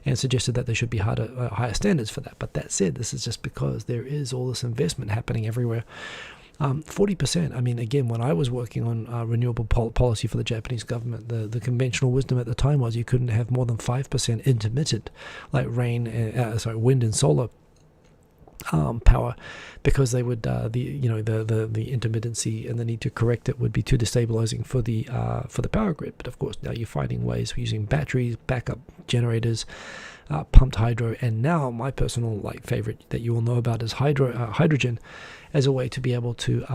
and suggested that there should be higher standards for that. But that said, this is just because there is all this investment happening everywhere. 40%. I mean, again, when I was working on renewable policy for the Japanese government, the conventional wisdom at the time was you couldn't have more than 5% intermittent, like wind and solar power, because they would the intermittency and the need to correct it would be too destabilizing for the power grid. But of course, now you're finding ways of using batteries, backup generators, pumped hydro, and now my personal favorite that you all know about is hydrogen, as a way to be able to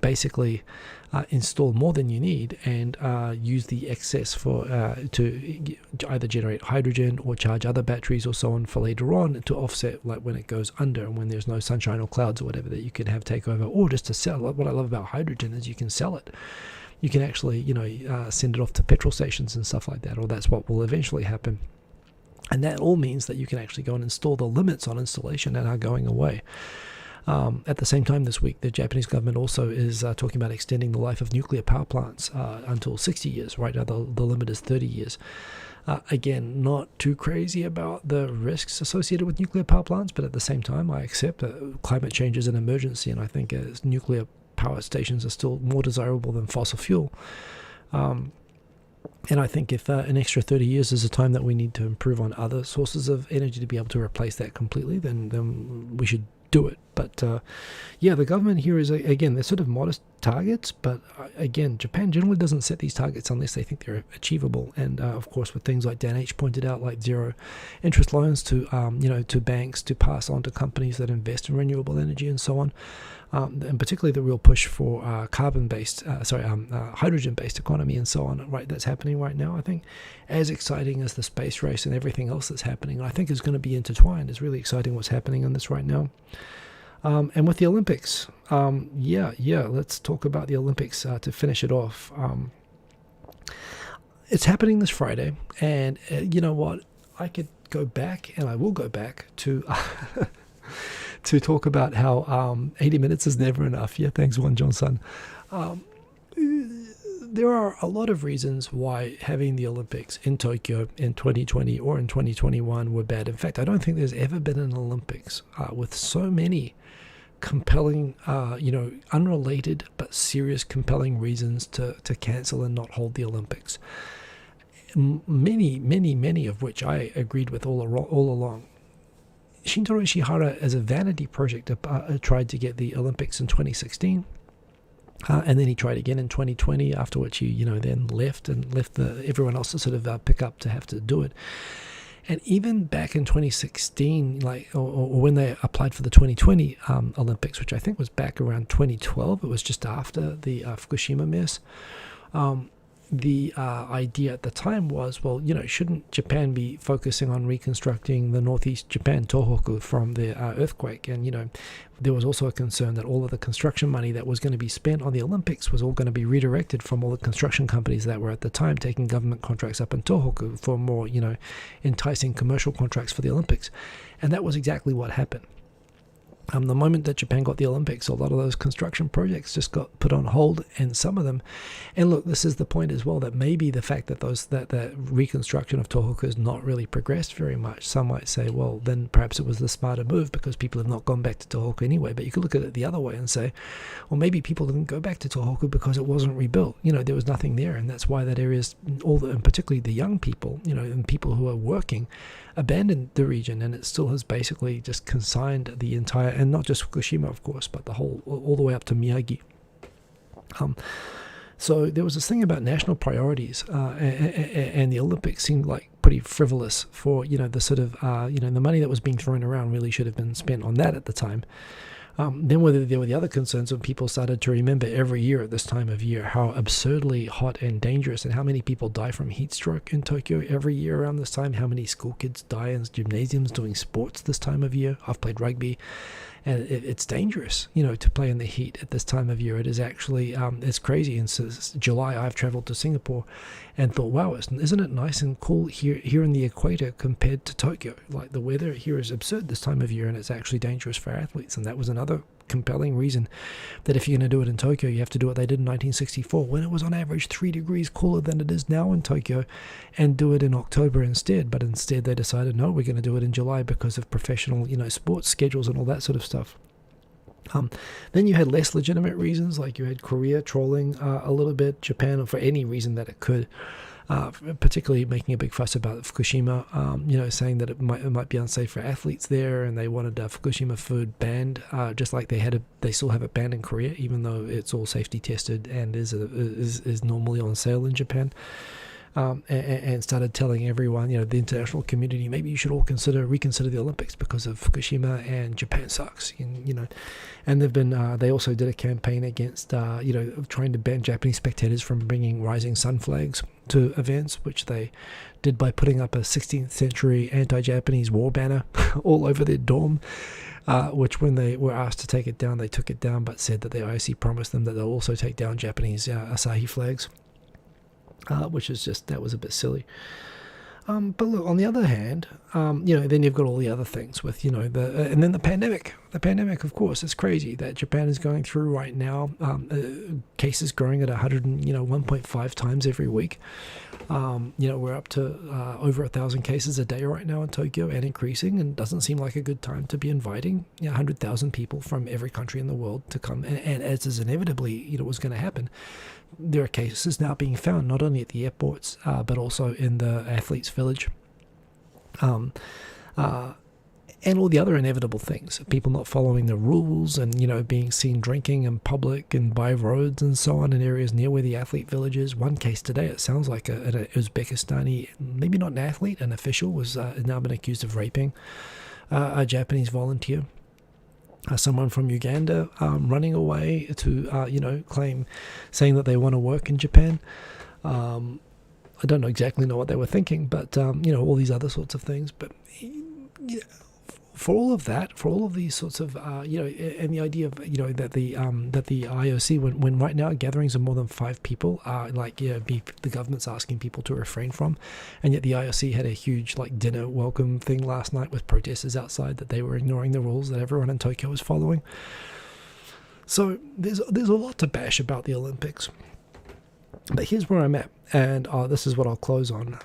basically install more than you need and use the excess to either generate hydrogen or charge other batteries or so on for later on, to offset when it goes under and when there's no sunshine or clouds or whatever, that you can have take over, or just to sell. What I love about hydrogen is you can sell it. You can actually send it off to petrol stations and stuff like that, or that's what will eventually happen. And that all means that you can actually go and install the limits on installation that are going away. At the same time this week, the Japanese government also is talking about extending the life of nuclear power plants until 60 years. Right now, the limit is 30 years. Again, not too crazy about the risks associated with nuclear power plants, but at the same time, I accept that climate change is an emergency, and I think nuclear power stations are still more desirable than fossil fuel. And I think if an extra 30 years is a time that we need to improve on other sources of energy to be able to replace that completely, then we should do it. But yeah, the government here is, again, they're sort of modest targets, but again, Japan generally doesn't set these targets unless they think they're achievable. And of course, with things like Dan H pointed out, like zero interest loans to to banks to pass on to companies that invest in renewable energy and so on, and particularly the real push for hydrogen-based economy and so on, right? That's happening right now. I think as exciting as the space race and everything else that's happening, I think is going to be intertwined. It's really exciting what's happening in this right now. And with the Olympics, let's talk about the Olympics to finish it off. It's happening this Friday, and you know what? I could go back, and I will go back to to talk about how 80 minutes is never enough. Yeah, thanks, Juan Johnson. There are a lot of reasons why having the Olympics in Tokyo in 2020 or in 2021 were bad. In fact, I don't think there's ever been an Olympics with so many compelling, unrelated but serious compelling reasons to cancel and not hold the Olympics. Many of which I agreed with all along. Shintaro Ishihara, as a vanity project, tried to get the Olympics in 2016. And then he tried again in 2020, after which he, then left everyone else to sort of pick up to have to do it. And even back in 2016, or when they applied for the 2020 Olympics, which I think was back around 2012, it was just after the Fukushima mess. The idea at the time was, well, shouldn't Japan be focusing on reconstructing the northeast Japan, Tohoku, from the earthquake? And, there was also a concern that all of the construction money that was going to be spent on the Olympics was all going to be redirected from all the construction companies that were at the time taking government contracts up in Tohoku for more, enticing commercial contracts for the Olympics. And that was exactly what happened. The moment that Japan got the Olympics, a lot of those construction projects just got put on hold, and some of them, and look, this is the point as well, that maybe the fact that that reconstruction of Tohoku has not really progressed very much, some might say, well, then perhaps it was the smarter move because people have not gone back to Tohoku anyway. But you could look at it the other way and say, well, maybe people didn't go back to Tohoku because it wasn't rebuilt. There was nothing there, and that's why that area's, and particularly the young people, and people who are working, abandoned the region, and it still has basically just consigned the entire, and not just Fukushima, of course, but the whole, all the way up to Miyagi. So there was this thing about national priorities, and the Olympics seemed like pretty frivolous for, the sort of, the money that was being thrown around really should have been spent on that at the time. Then whether there were the other concerns when people started to remember every year at this time of year how absurdly hot and dangerous, and how many people die from heat stroke in Tokyo every year around this time, how many school kids die in gymnasiums doing sports this time of year. I've played rugby, and it's dangerous, to play in the heat at this time of year. It is actually, it's crazy. And since July, I've traveled to Singapore and thought, wow, isn't it nice and cool here in the equator compared to Tokyo? Like, the weather here is absurd this time of year, and it's actually dangerous for athletes. And that was another compelling reason that if you're going to do it in Tokyo, you have to do what they did in 1964, when it was on average 3 degrees cooler than it is now in Tokyo, and do it in October instead. But instead they decided, no, we're going to do it in July because of professional, sports schedules and all that sort of stuff. Then you had less legitimate reasons, like you had Korea trolling a little bit, Japan for any reason that it could, particularly making a big fuss about Fukushima, saying that it might be unsafe for athletes there, and they wanted Fukushima food banned, just like they still have it banned in Korea, even though it's all safety tested and is normally on sale in Japan. And started telling everyone, the international community, maybe you should all reconsider the Olympics because of Fukushima, and Japan sucks, and they've been, they also did a campaign against, trying to ban Japanese spectators from bringing rising sun flags to events, which they did by putting up a 16th century anti-Japanese war banner all over their dorm, which when they were asked to take it down, they took it down, but said that the IOC promised them that they'll also take down Japanese Asahi flags. Which is just, that was a bit silly. But look, on the other hand, then you've got all the other things with, and then the pandemic. The pandemic, of course, is crazy that Japan is going through right now. Cases growing at 1.5 times every week. We're up to over 1,000 cases a day right now in Tokyo, and increasing, and doesn't seem like a good time to be inviting 100,000 people from every country in the world to come. And as is inevitably, was going to happen, there are cases now being found not only at the airports, but also in the athletes' village. and all the other inevitable things, people not following the rules and, being seen drinking in public and by roads and so on in areas near where the athlete village is. One case today, it sounds like an Uzbekistani, maybe not an athlete, an official, was now been accused of raping a Japanese volunteer. Someone from Uganda running away to, saying that they want to work in Japan. I don't exactly know what they were thinking, but, all these other sorts of things. But for all of that, for all of these sorts of, and the idea of, that the IOC, when right now gatherings of more than 5 people are the government's asking people to refrain from, and yet the IOC had a huge dinner welcome thing last night with protesters outside that they were ignoring the rules that everyone in Tokyo was following. So there's a lot to bash about the Olympics. But here's where I'm at, and this is what I'll close on.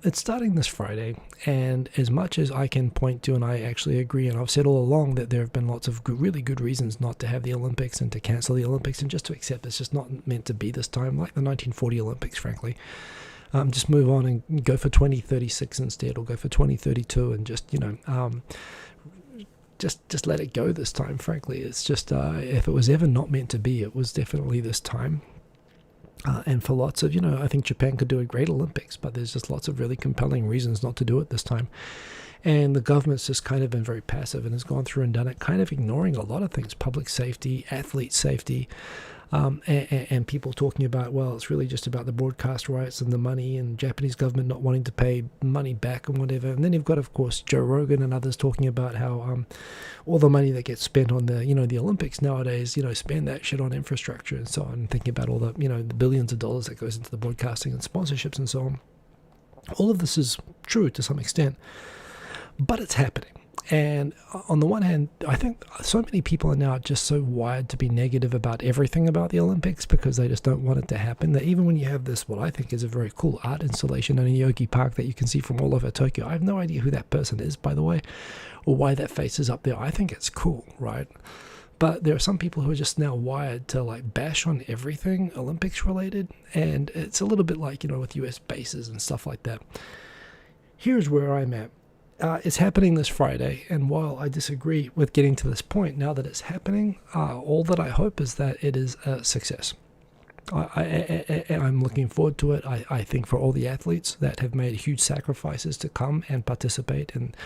It's starting this Friday, and as much as I can point to, and I actually agree, and I've said all along that there have been lots of really good reasons not to have the Olympics and to cancel the Olympics and just to accept it's just not meant to be this time, like the 1940 Olympics, frankly. Just move on and go for 2036 instead, or go for 2032, and just, just let it go this time, frankly. It's just, if it was ever not meant to be, it was definitely this time. And for lots of, I think Japan could do a great Olympics, but there's just lots of really compelling reasons not to do it this time. And the government's just kind of been very passive and has gone through and done it, kind of ignoring a lot of things: public safety, athlete safety, and people talking about, well, it's really just about the broadcast rights and the money, and Japanese government not wanting to pay money back and whatever. And then you've got, of course, Joe Rogan and others talking about how all the money that gets spent on the the Olympics nowadays, spend that shit on infrastructure and so on, and thinking about all the the billions of dollars that goes into the broadcasting and sponsorships and so on. All of this is true to some extent, but it's happening. And on the one hand, I think so many people are now just so wired to be negative about everything about the Olympics because they just don't want it to happen, that even when you have this, what I think is a very cool art installation in a Yogi Park that you can see from all over Tokyo. I have no idea who that person is, by the way, or why that face is up there. I think it's cool, right? But there are some people who are just now wired to bash on everything Olympics related, and it's a little bit like, with US bases and stuff like that. Here's where I'm at. It's happening this Friday, and while I disagree with getting to this point, now that it's happening, all that I hope is that it is a success. I'm looking forward to it. I think for all the athletes that have made huge sacrifices to come and participate, and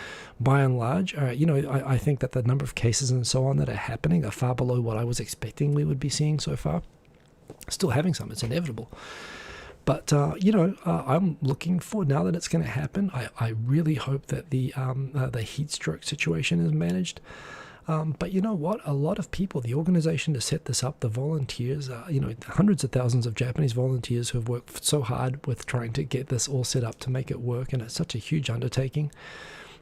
by and large, I think that the number of cases and so on that are happening are far below what I was expecting we would be seeing so far. Still having some, it's inevitable. But, I'm looking forward, now that it's going to happen. I really hope that the heat stroke situation is managed. But you know what? A lot of people, the organization to set this up, the volunteers, hundreds of thousands of Japanese volunteers who have worked so hard with trying to get this all set up to make it work. And it's such a huge undertaking.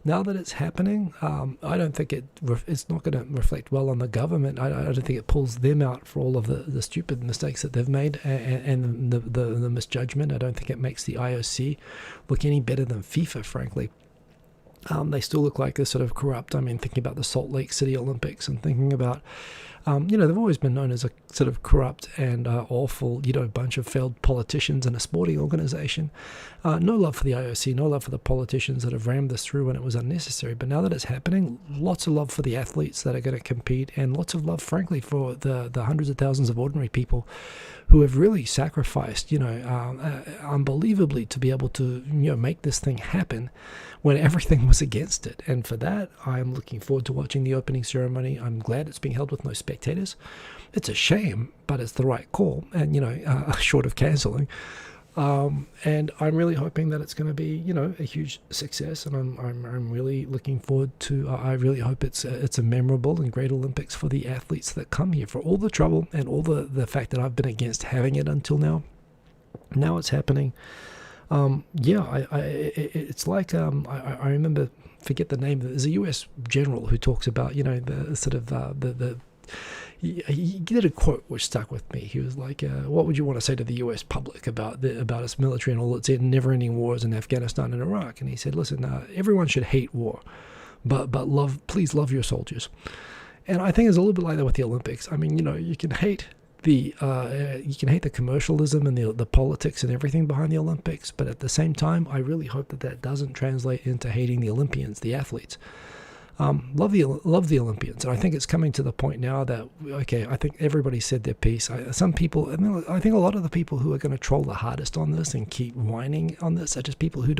Now that it's happening, I don't think it's not going to reflect well on the government. I don't think it pulls them out for all of the stupid mistakes that they've made and the misjudgment. I don't think it makes the IOC look any better than FIFA, frankly. They still look like they're sort of corrupt. I mean, thinking about the Salt Lake City Olympics and thinking about, they've always been known as a sort of corrupt and awful, bunch of failed politicians in a sporting organization. No love for the IOC, no love for the politicians that have rammed this through when it was unnecessary. But now that it's happening, lots of love for the athletes that are going to compete, and lots of love, frankly, for the hundreds of thousands of ordinary people who have really sacrificed, unbelievably to be able to, make this thing happen when everything was against it. And for that, I'm looking forward to watching the opening ceremony. I'm glad it's being held with no spectators. It's a shame, but it's the right call, and, short of cancelling. And I'm really hoping that it's going to be, a huge success, and I'm really looking forward to. I really hope it's a memorable and great Olympics for the athletes that come here, for all the trouble and all the fact that I've been against having it until now. Now it's happening. It's like I remember, forget the name. There's a U.S. general who talks about the sort of he did a quote which stuck with me. He was like, "What would you want to say to the U.S. public about its military and all its never-ending wars in Afghanistan and Iraq?" And he said, "Listen, everyone should hate war, but please love your soldiers." And I think it's a little bit like that with the Olympics. I mean, you can hate the commercialism and the politics and everything behind the Olympics, but at the same time, I really hope that doesn't translate into hating the Olympians, the athletes. love the Olympians, and I think it's coming to the point now that okay, I think everybody said their piece. Some people, I think a lot of the people who are going to troll the hardest on this and keep whining on this are just people who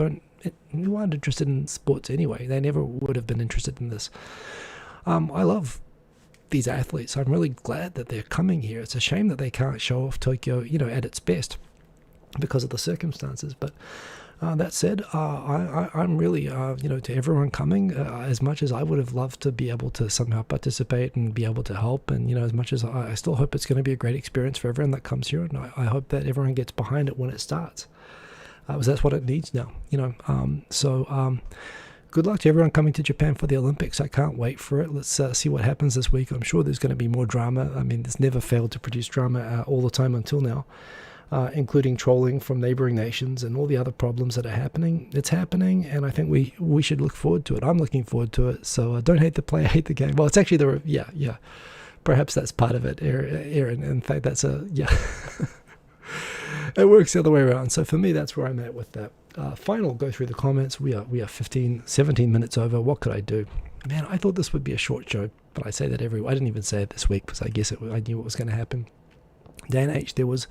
aren't interested in sports anyway. They never would have been interested in this. I love these athletes. I'm really glad that they're coming here. It's a shame that they can't show off Tokyo, at its best because of the circumstances, but. That said, I'm really, to everyone coming, as much as I would have loved to be able to somehow participate and be able to help, and, as much as I still hope it's going to be a great experience for everyone that comes here, and I hope that everyone gets behind it when it starts, because that's what it needs now, good luck to everyone coming to Japan for the Olympics. I can't wait for it. Let's see what happens this week. I'm sure there's going to be more drama. I mean, it's never failed to produce drama all the time until now. Including trolling from neighboring nations and all the other problems that are happening. It's happening, and I think we should look forward to it. I'm looking forward to it. So don't hate the player, hate the game. Well, it's actually yeah. Perhaps that's part of it, Aaron. In fact, that's it works the other way around. So for me, that's where I'm at with that. Final go through the comments. We are 17 minutes over. What could I do? Man, I thought this would be a short show, but I say that I didn't even say it this week because I guess I knew what was going to happen. Day and age, there was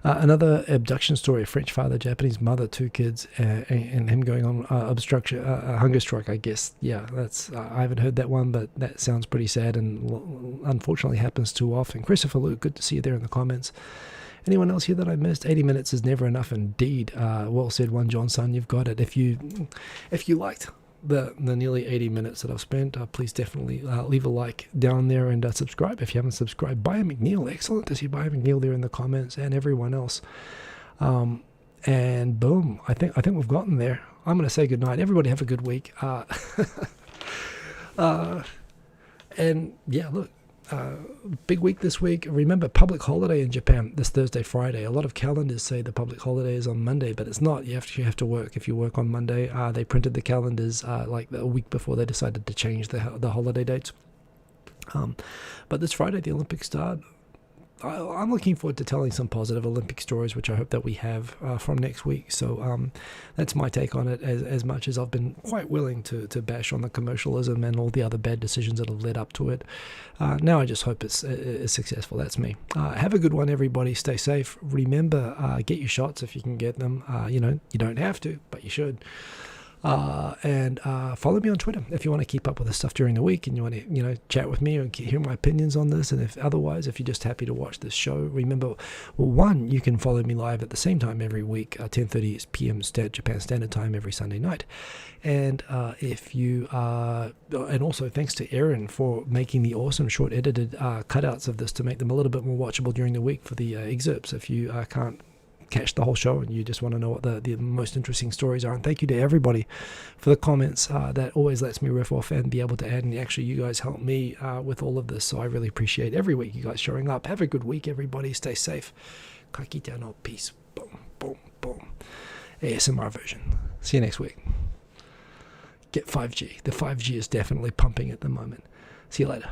another abduction story, a French father, Japanese mother, 2 kids, and him going on hunger strike, I guess. Yeah, I haven't heard that one, but that sounds pretty sad and unfortunately happens too often. Christopher Luke, good to see you there in the comments. Anyone else here that I missed? 80 minutes is never enough indeed. Well said, One Johnson, you've got it. If you liked the nearly 80 minutes that I've spent, please definitely leave a like down there and subscribe if you haven't subscribed. Bio McNeil, excellent to see Bio McNeil there in the comments, and everyone else. And boom, I think we've gotten there. I'm going to say goodnight. Everybody have a good week. And yeah, look, big week this week. Remember, public holiday in Japan this Thursday, Friday. A lot of calendars say the public holiday is on Monday, but it's not. You have to work if you work on Monday. They printed the calendars like a week before they decided to change the holiday dates. But this Friday, the Olympics start. I'm looking forward to telling some positive Olympic stories, which I hope that we have from next week. So that's my take on it, as much as I've been quite willing to bash on the commercialism and all the other bad decisions that have led up to it. Now I just hope it's successful. That's me. Have a good one, everybody. Stay safe. Remember, get your shots if you can get them. You don't have to, but you should. And follow me on Twitter if you want to keep up with the stuff during the week and you want to chat with me or hear my opinions on this. And if you're just happy to watch this show, remember, you can follow me live at the same time every week, 10:30 p.m. Japan Standard Time every Sunday night. And and also thanks to Aaron for making the awesome short edited cutouts of this to make them a little bit more watchable during the week for the excerpts. If you can't catch the whole show and you just want to know what the most interesting stories are. And thank you to everybody for the comments. That always lets me riff off and be able to add, and actually you guys help me with all of this, so I really appreciate every week you guys showing up. Have a good week, everybody. Stay safe. Kakita no peace. Boom, boom, boom. ASMR version. See you next week. Get 5G. The 5G is definitely pumping at the moment. See you later.